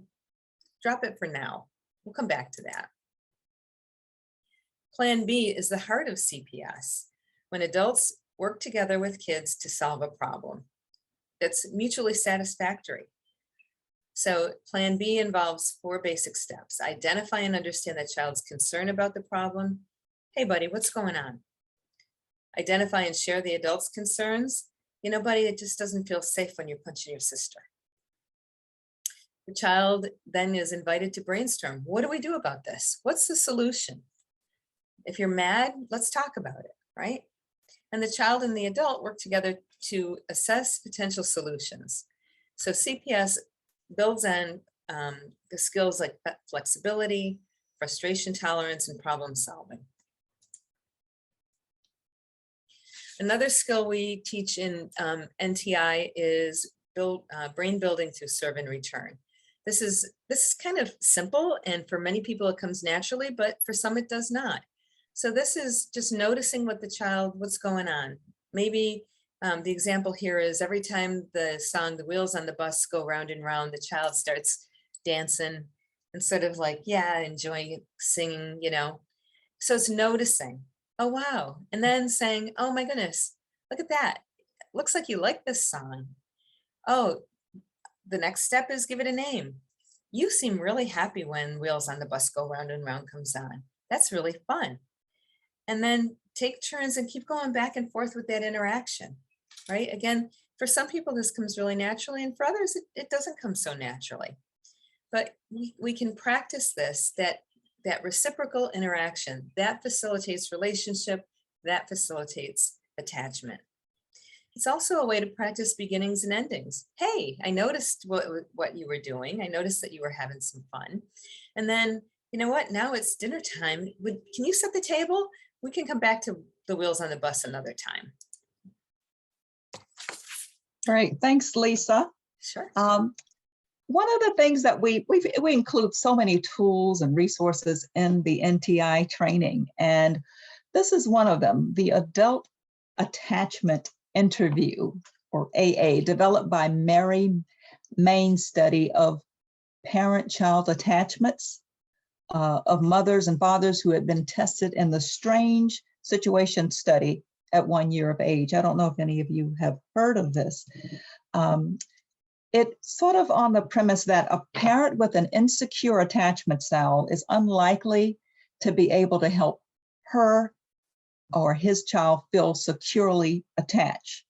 Drop it for now. We'll come back to that. Plan B is the heart of CPS, when adults work together with kids to solve a problem that's mutually satisfactory. So plan B involves 4 basic steps. Identify and understand that child's concern about the problem. Hey, buddy, what's going on? Identify and share the adult's concerns. Buddy, it just doesn't feel safe when you're punching your sister. The child then is invited to brainstorm. What do we do about this? What's the solution? If you're mad, let's talk about it, right? And the child and the adult work together to assess potential solutions. So CPS builds on the skills like flexibility, frustration tolerance, and problem solving. Another skill we teach in NTI is brain building through serve and return. This is kind of simple, and for many people it comes naturally, but for some it does not. So this is just noticing what's going on. Maybe the example here is every time the song, The Wheels on the Bus Go Round and Round, the child starts dancing and sort of like, yeah, enjoying singing, So it's noticing, oh, wow. And then saying, oh my goodness, look at that. Looks like you like this song. Oh, the next step is give it a name. You seem really happy when Wheels on the Bus Go Round and Round comes on. That's really fun. And then take turns and keep going back and forth with that interaction, right? Again, for some people, this comes really naturally, and for others, it doesn't come so naturally. But we can practice this, that reciprocal interaction, that facilitates relationship, that facilitates attachment. It's also a way to practice beginnings and endings. Hey, I noticed what you were doing. I noticed that you were having some fun. And then, you know what? Now it's dinner time. Can you set the table? We can come back to the Wheels on the Bus another time. Great, thanks, Lisa. Sure. One of the things that we include so many tools and resources in the NTI training, and this is one of them, the Adult Attachment Interview, or AA, developed by Mary Main study of parent-child attachments of mothers and fathers who had been tested in the Strange Situation study at 1 year of age. I don't know if any of you have heard of this. It's sort of on the premise that a parent with an insecure attachment style is unlikely to be able to help her or his child feel securely attached.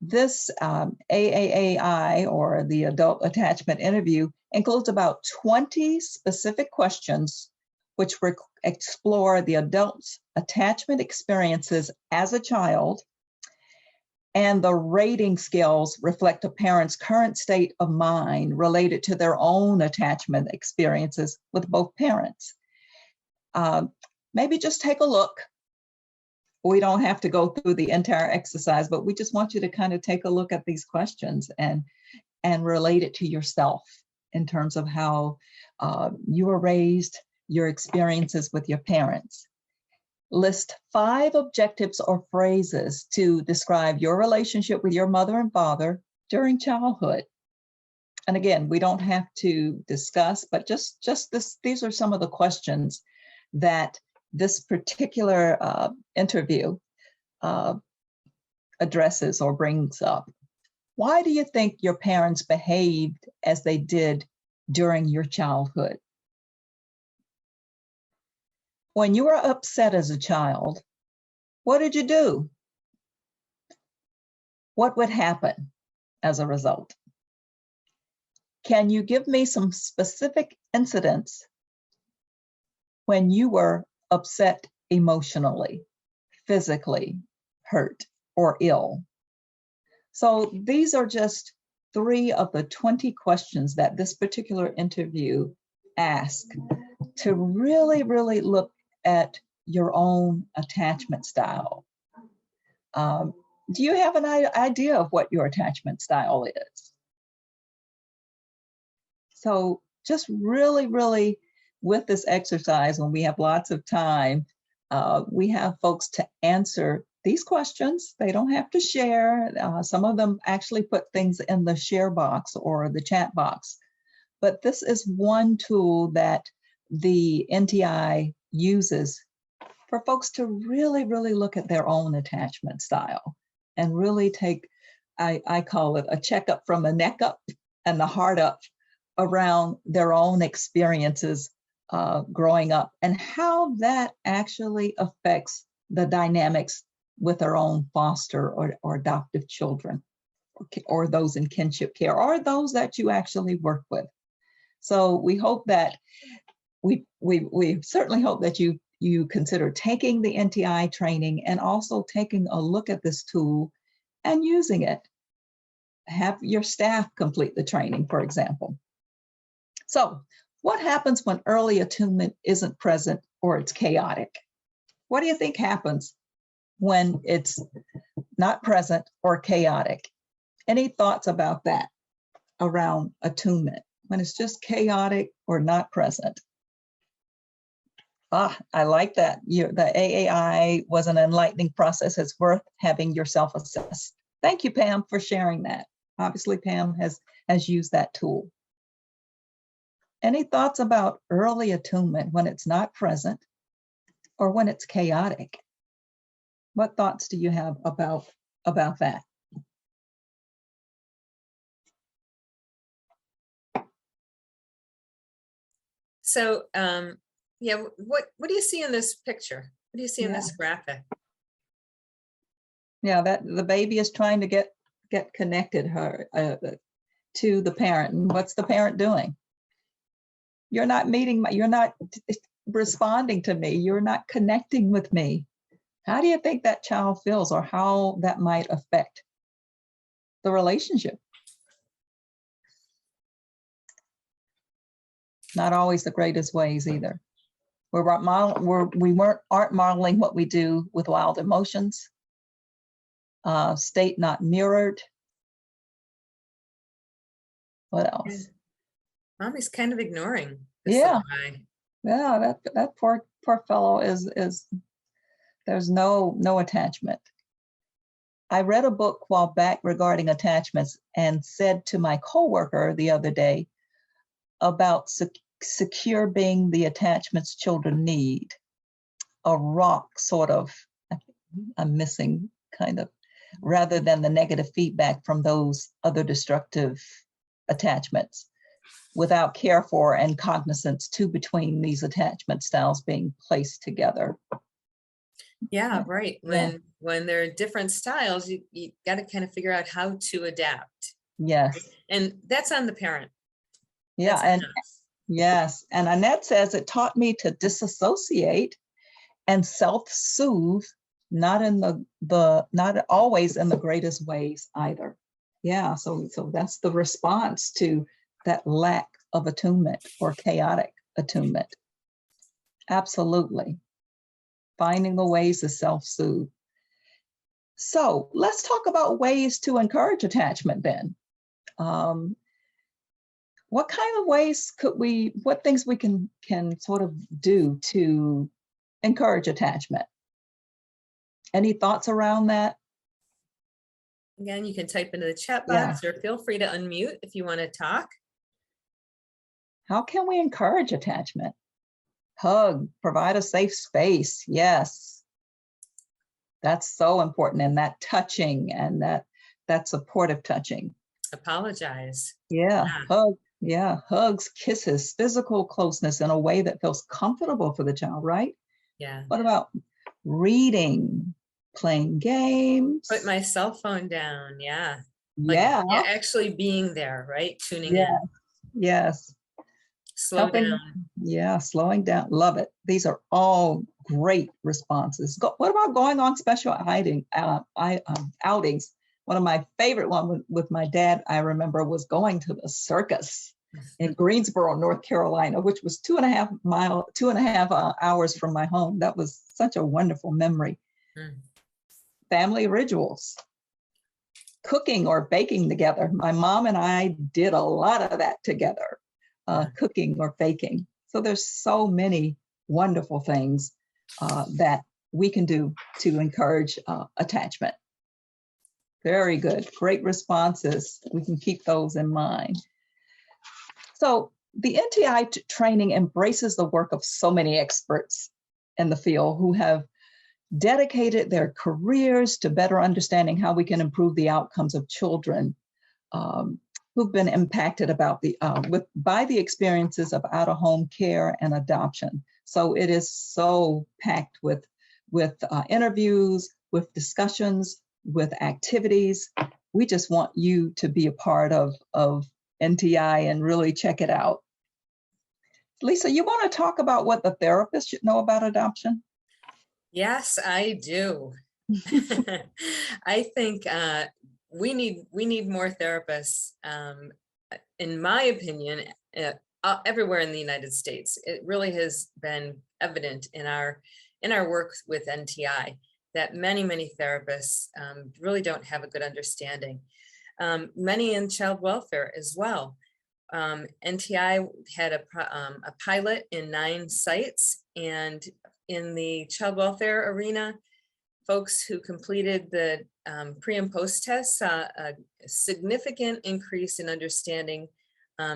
This AAAI, or the Adult Attachment Interview, includes about 20 specific questions which explore the adult's attachment experiences as a child, and the rating scales reflect a parent's current state of mind related to their own attachment experiences with both parents. Maybe just take a look. We don't have to go through the entire exercise, but we just want you to kind of take a look at these questions and relate it to yourself in terms of how you were raised, your experiences with your parents. List 5 objectives or phrases to describe your relationship with your mother and father during childhood. And again, we don't have to discuss, but just this, these are some of the questions that this particular interview addresses or brings up. Why do you think your parents behaved as they did during your childhood? When you were upset as a child, what did you do? What would happen as a result? Can you give me some specific incidents when you were upset emotionally, physically, hurt, or ill? So these are just 3 of the 20 questions that this particular interview asks to really, really look at your own attachment style. Do you have an idea of what your attachment style is? So just really, really, with this exercise, when we have lots of time, we have folks to answer these questions. They don't have to share. Some of them actually put things in the share box or the chat box. But this is one tool that the NTI uses for folks to really, really look at their own attachment style and really take, I call it a checkup from the neck up and the heart up around their own experiences growing up and how that actually affects the dynamics with their own foster or adoptive children, or those in kinship care, or those that you actually work with. So we hope that we certainly hope that you consider taking the NTI training and also taking a look at this tool and using it. Have your staff complete the training, for example. So what happens when early attunement isn't present or it's chaotic? What do you think happens when it's not present or chaotic? Any thoughts about that around attunement, when it's just chaotic or not present? I like that. The AAI was an enlightening process. It's worth having yourself assessed. Thank you, Pam, for sharing that. Obviously, Pam has used that tool. Any thoughts about early attunement when it's not present or when it's chaotic? What thoughts do you have about that? So, yeah, what do you see in this picture? What do you see in this graphic? Yeah, that the baby is trying to get connected to the parent. And what's the parent doing? You're not you're not responding to me. You're not connecting with me. How do you think that child feels, or how that might affect the relationship? Not always the greatest ways either. We aren't modeling what we do with wild emotions, state not mirrored, What else? Mommy's kind of ignoring this Yeah. little guy. Yeah, that poor fellow is there's no attachment. I read a book a while back regarding attachments and said to my coworker the other day about secure being the attachments children need. A rock sort of, I'm missing kind of, rather than the negative feedback from those other destructive attachments, without care for and cognizance to between these attachment styles being placed together. Yeah, right. Yeah. When there are different styles, you got to kind of figure out how to adapt. Yes. And that's on the parent. Yeah. That's And on us. yes. And Annette says it taught me to disassociate and self-soothe, not always in the greatest ways either. Yeah. So that's the response to that lack of attunement or chaotic attunement. Absolutely. Finding the ways to self-soothe. So let's talk about ways to encourage attachment then. What kind of ways what things we can sort of do to encourage attachment? Any thoughts around that? Again, you can type into the chat Yeah. box or feel free to unmute if you want to talk. How can we encourage attachment? Hug, provide a safe space. Yes. That's so important. And that touching and that supportive touching. Apologize. Yeah. Yeah. Hug. Yeah. Hugs, kisses, physical closeness in a way that feels comfortable for the child, right? Yeah. What about reading, playing games? Put my cell phone down. Yeah. Yeah. Actually being there, right? Tuning Yeah. in. Yes. Slow Helping. down. Yeah. Slowing down. Love it. These are all great responses. What about going on special outings? One of my favorite one with my dad, I remember, was going to the circus in Greensboro, North Carolina, which was 2.5 hours from my home. That was such a wonderful memory. Family rituals, cooking or baking together. My mom and I did a lot of that together, cooking or baking. So there's so many wonderful things that we can do to encourage attachment. Very good. Great responses. We can keep those in mind. So the NTI training embraces the work of so many experts in the field who have dedicated their careers to better understanding how we can improve the outcomes of children who've been impacted by the experiences of out-of-home care and adoption. So it is so packed with interviews, with discussions, with activities. We just want you to be a part of NTI and really check it out. Lisa, you want to talk about what the therapist should know about adoption? Yes, I do. I think we need more therapists. In my opinion, everywhere in the United States, it really has been evident in our work with NTI that many therapists really don't have a good understanding. Many in child welfare as well. NTI had a pilot in 9 sites, and in the child welfare arena, folks who completed the pre and post tests saw a significant increase in understanding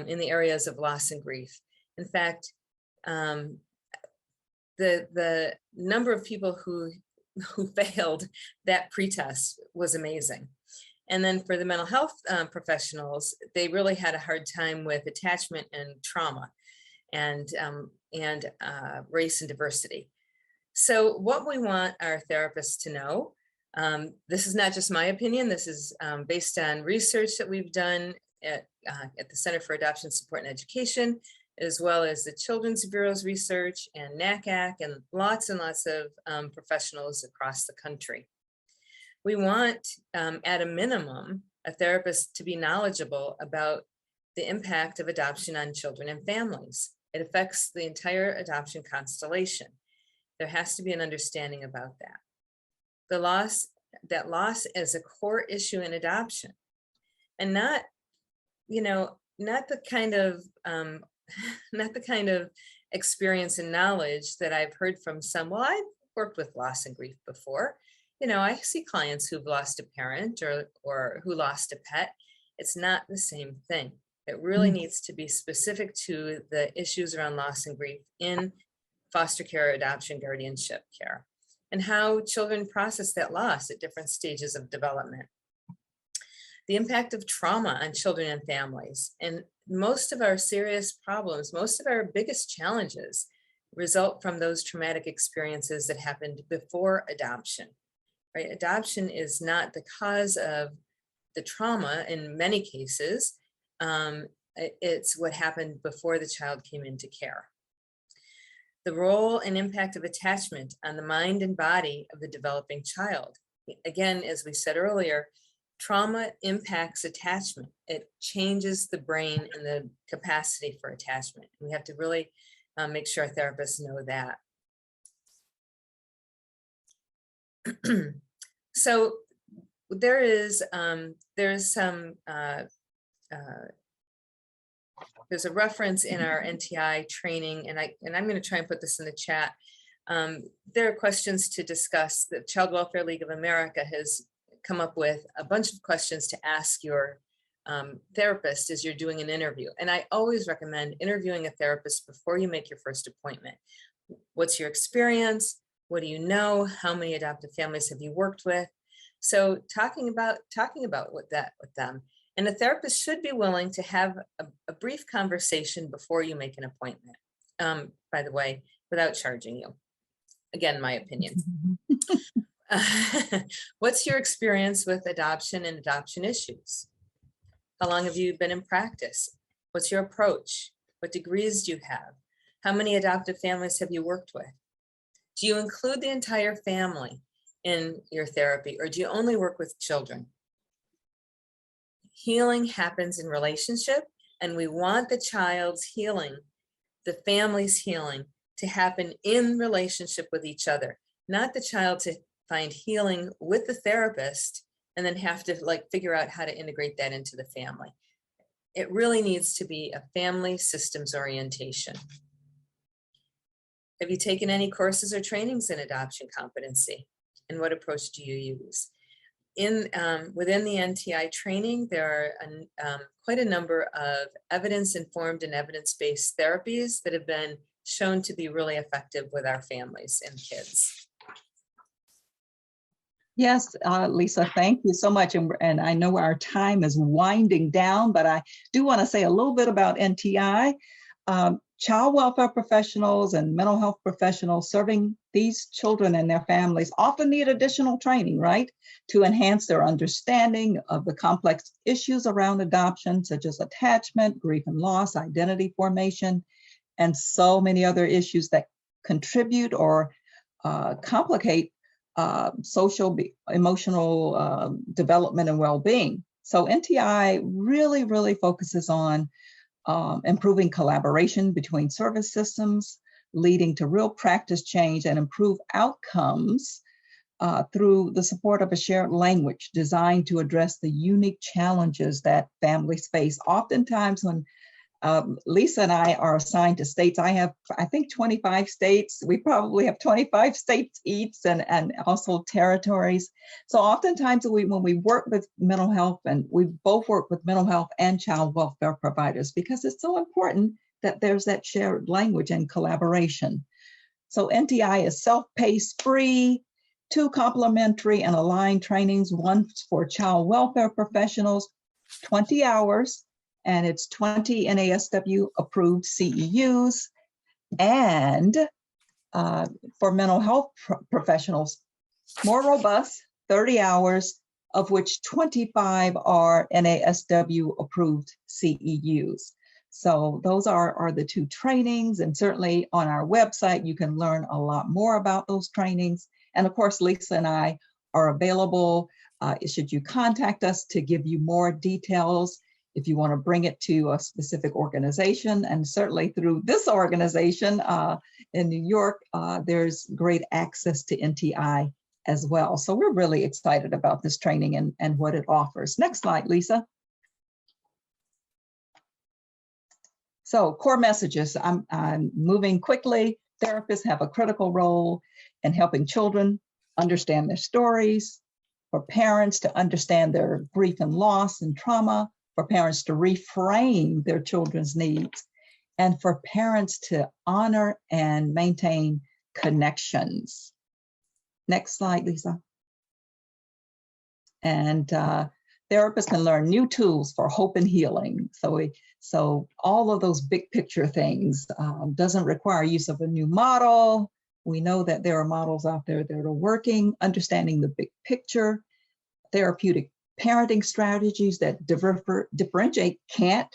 in the areas of loss and grief. In fact, the number of people who failed that pretest was amazing. And then for the mental health professionals, they really had a hard time with attachment and trauma and race and diversity. So what we want our therapists to know, this is not just my opinion, this is based on research that we've done at the Center for Adoption Support and Education, as well as the Children's Bureau's research and NACAC and lots of professionals across the country. We want, at a minimum, a therapist to be knowledgeable about the impact of adoption on children and families. It affects the entire adoption constellation. There has to be an understanding about that. That loss is a core issue in adoption, and not not the kind of not the kind of experience and knowledge that I've heard from some. Well, I've worked with loss and grief before. You know, I see clients who've lost a parent or who lost a pet. It's not the same thing. It really needs to be specific to the issues around loss and grief in foster care, adoption, guardianship care, and how children process that loss at different stages of development. The impact of trauma on children and families. And most of our serious problems, most of our biggest challenges result from those traumatic experiences that happened before adoption, right? Adoption is not the cause of the trauma in many cases. It's what happened before the child came into care. The role and impact of attachment on the mind and body of the developing child. Again, as we said earlier, trauma impacts attachment. It changes the brain and the capacity for attachment. We have to really make sure our therapists know that. So there's a reference in our NTI training, and I'm going to try and put this in the chat. There are questions to discuss. The Child Welfare League of America has come up with a bunch of questions to ask your therapist as you're doing an interview. And I always recommend interviewing a therapist before you make your first appointment. What's your experience? What do you know? How many adoptive families have you worked with? So talking about with them. And a therapist should be willing to have a brief conversation before you make an appointment, by the way, without charging you. Again, my opinion. What's your experience with adoption and adoption issues? How long have you been in practice? What's your approach? What degrees do you have? How many adoptive families have you worked with? Do you include the entire family in your therapy, or do you only work with children? Healing happens in relationship, and we want the child's healing, the family's healing, to happen in relationship with each other, not the child to find healing with the therapist and then have to figure out how to integrate that into the family. It really needs to be a family systems orientation. Have you taken any courses or trainings in adoption competency? And what approach do you use? Within the NTI training, there are quite a number of evidence-informed and evidence-based therapies that have been shown to be really effective with our families and kids. Yes, Lisa, thank you so much. And I know our time is winding down, but I do want to say a little bit about NTI. Child welfare professionals and mental health professionals serving these children and their families often need additional training, right, to enhance their understanding of the complex issues around adoption, such as attachment, grief and loss, identity formation, and so many other issues that contribute or complicate social, emotional development and well-being. So NTI really, really focuses on improving collaboration between service systems, leading to real practice change and improve outcomes through the support of a shared language designed to address the unique challenges that families face. Oftentimes when Lisa and I are assigned to states, I think 25 states. We probably have 25 states each and also territories. So oftentimes when we work with mental health, and we both work with mental health and child welfare providers, because it's so important that there's that shared language and collaboration. So NTI is self-paced, free, 2 complementary and aligned trainings, one for child welfare professionals, 20 hours, and it's 20 NASW approved CEUs, and for mental health professionals, more robust, 30 hours, of which 25 are NASW approved CEUs. So those are the 2 trainings, and certainly on our website, you can learn a lot more about those trainings. And of course, Lisa and I are available should you contact us to give you more details if you want to bring it to a specific organization. And certainly through this organization in New York, there's great access to NTI as well. So we're really excited about this training and what it offers. Next slide, Lisa. So core messages, I'm moving quickly. Therapists have a critical role in helping children understand their stories, for parents to understand their grief and loss and trauma, for parents to reframe their children's needs, and for parents to honor and maintain connections. Next slide, Lisa. And therapists can learn new tools for hope and healing. So all of those big picture things doesn't require use of a new model. We know that there are models out there that are working, understanding the big picture, therapeutic parenting strategies that differentiate can't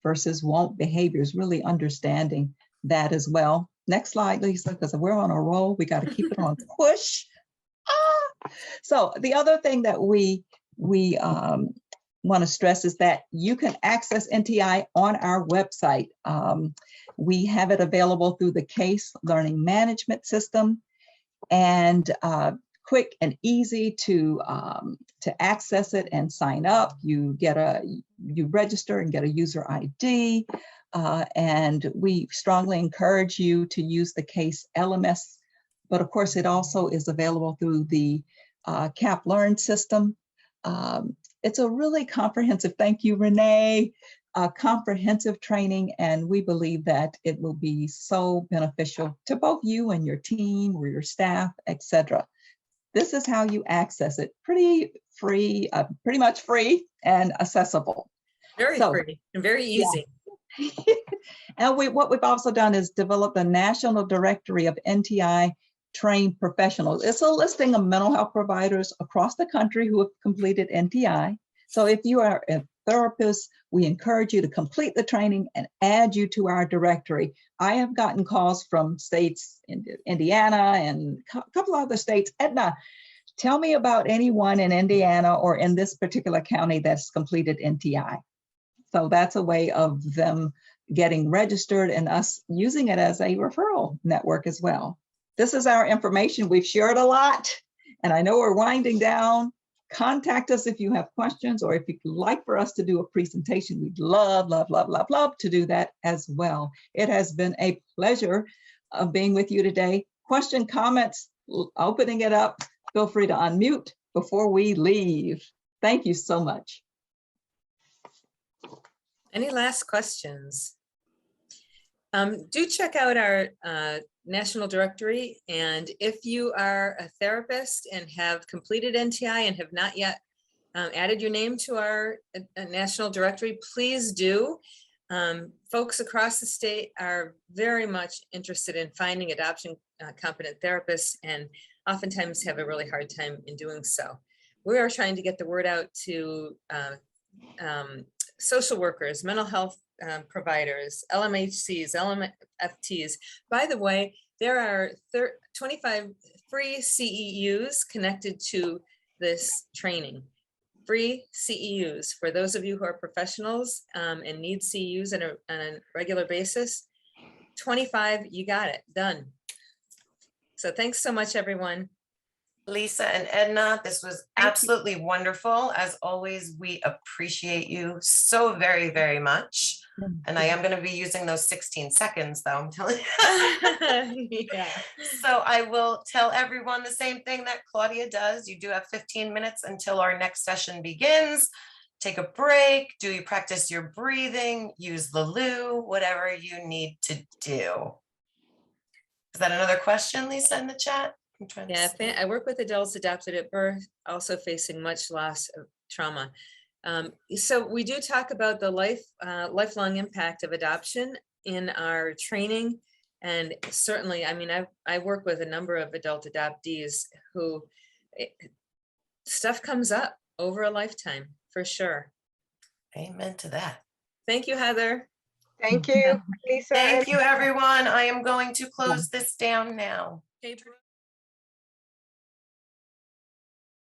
versus won't behaviors, really understanding that as well. Next slide, Lisa, because we're on a roll. We got to keep it on push. So the other thing that we want to stress is that you can access NTI on our website. We have it available through the case learning management system, and quick and easy to access it and sign up. You register and get a user ID, and we strongly encourage you to use the case LMS. But of course, it also is available through the CAP Learn system. It's a really comprehensive, thank you, Renee, comprehensive training, and we believe that it will be so beneficial to both you and your team or your staff, etc. This is how you access it. Pretty much free and accessible. Very free and very easy. Yeah. And what we've also done is develop a national directory of NTI trained professionals. It's a listing of mental health providers across the country who have completed NTI. So if you are a therapist, we encourage you to complete the training and add you to our directory. I have gotten calls from states in Indiana and a couple other states. Edna, tell me about anyone in Indiana or in this particular county that's completed NTI. So that's a way of them getting registered and us using it as a referral network as well. This is our information. We've shared a lot, and I know we're winding down. Contact us if you have questions, or if you'd like for us to do a presentation. We'd love to do that as well. It has been a pleasure of being with you today. Question, comments, opening it up. Feel free to unmute before we leave. Thank you so much. Any last questions? Do check out our national directory, and if you are a therapist and have completed NTI and have not yet added your name to our national directory, please do. Folks across the state are very much interested in finding adoption competent therapists, and oftentimes have a really hard time in doing so. We are trying to get the word out to social workers, mental health providers, LMHCs, LMFTs. By the way, there are 25 free CEUs connected to this training. Free CEUs for those of you who are professionals and need CEUs on a regular basis. 25, you got it, done. So thanks so much, everyone. Lisa and Edna, this was absolutely wonderful. As always, we appreciate you so very, very much. And I am going to be using those 16 seconds, though, I'm telling you. Yeah. So I will tell everyone the same thing that Claudia does. You do have 15 minutes until our next session begins. Take a break, practice your breathing, use the loo, whatever you need to do. Is that another question, Lisa, in the chat? Yeah, I work with adults adopted at birth, also facing much loss of trauma. So we do talk about the lifelong impact of adoption in our training. And certainly, I mean, I work with a number of adult adoptees who stuff comes up over a lifetime, for sure. Amen to that. Thank you, Heather. Thank you, Lisa. Thank you, everyone. I am going to close this down now. Okay.